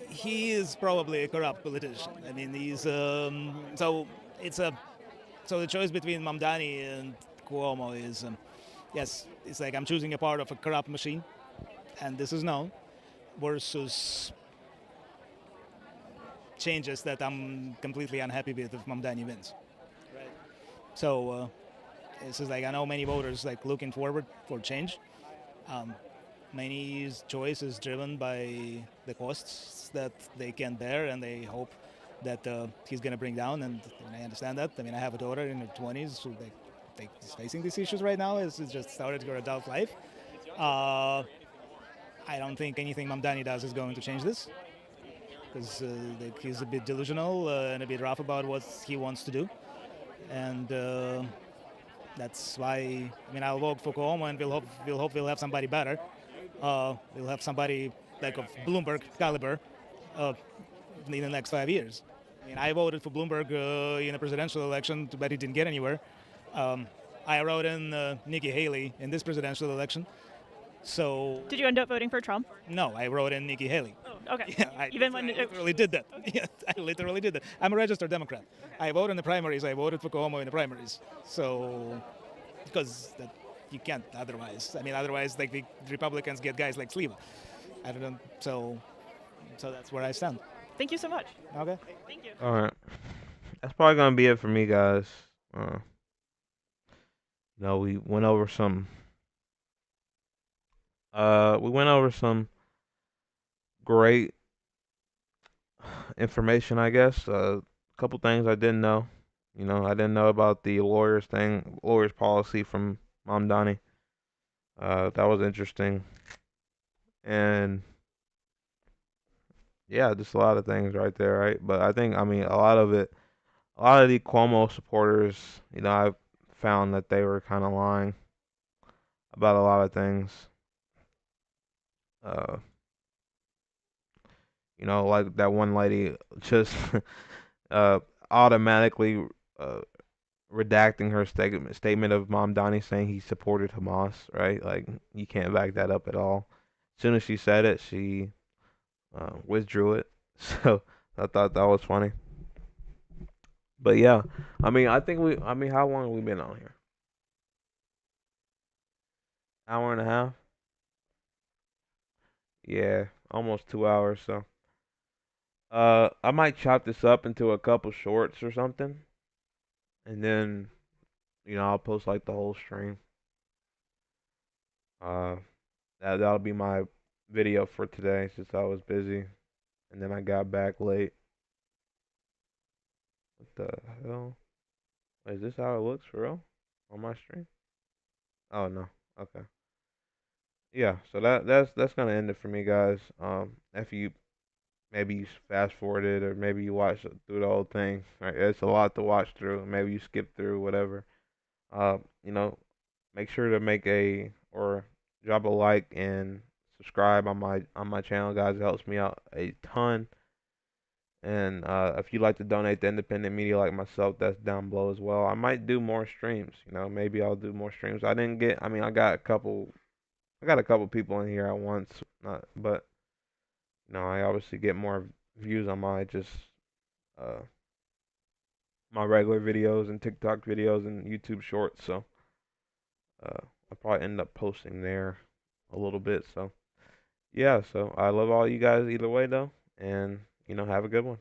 he is probably a corrupt politician. I mean, he's so the choice between Mamdani and Cuomo is yes, it's I'm choosing a part of a corrupt machine, and this is known, versus changes that I'm completely unhappy with if Mamdani wins. Right. So it's just I know many voters looking forward for change. Many choice is driven by the costs that they can bear, and they hope that he's going to bring down. And I understand that. I mean, I have a daughter in her 20s who is facing these issues right now. It's just started her adult life. I don't think anything Mamdani does is going to change this, because he's a bit delusional and a bit rough about what he wants to do, and that's why I'll vote for Cuomo, and we'll hope we'll have somebody better. We'll have somebody of Bloomberg caliber in the next 5 years. I voted for Bloomberg in a presidential election, but he didn't get anywhere. I wrote in Nikki Haley in this presidential election. So did you end up voting for Trump? No, I wrote in Nikki Haley. Oh, okay. Yeah, I literally did that. Okay. Yeah, I literally did that. I'm a registered Democrat. I voted in the primaries. I voted for Cuomo in the primaries. So, because you can't otherwise. Otherwise, the Republicans get guys like Sliwa. I don't know. So that's where I stand. Thank you so much. Okay. Thank you. All right. That's probably gonna be it for me, guys. We went over some We went over some great information, I guess. A couple things I didn't know. I didn't know about the lawyers policy from Mom Donnie. That was interesting. And yeah, just a lot of things right there, right? But I think, I mean, a lot of the Cuomo supporters, I've found that they were kind of lying about a lot of things. Uh, like that one lady just uh automatically uh redacting her statement of Mom Donnie saying he supported Hamas, right? Like you can't back that up at all. As soon as she said it, she withdrew it. So I thought that was funny. But yeah, I mean, how long have we been on here? Hour and a half? Yeah, almost 2 hours. So, I might chop this up into a couple shorts or something, and then I'll post like the whole stream. Uh, that'll be my video for today since I was busy, and then I got back late. What the hell? Is this how it looks for real on my stream? Oh no. Okay. Yeah. So that's gonna end it for me, guys. If you maybe you fast forwarded or maybe you watch through the whole thing. Right? It's a lot to watch through. Maybe you skip through whatever. Uh, you know, make sure to make a or drop a like and subscribe on my channel, guys. It helps me out a ton. And if you'd like to donate to independent media like myself, that's down below as well. I might do more streams. Maybe I'll do more streams. I didn't get. I mean, I got a couple people in here at once, not, but I obviously get more views on my just uh my regular videos and TikTok videos and YouTube shorts. So I'll probably end up posting there a little bit. So yeah, so I love all you guys either way though, and have a good one.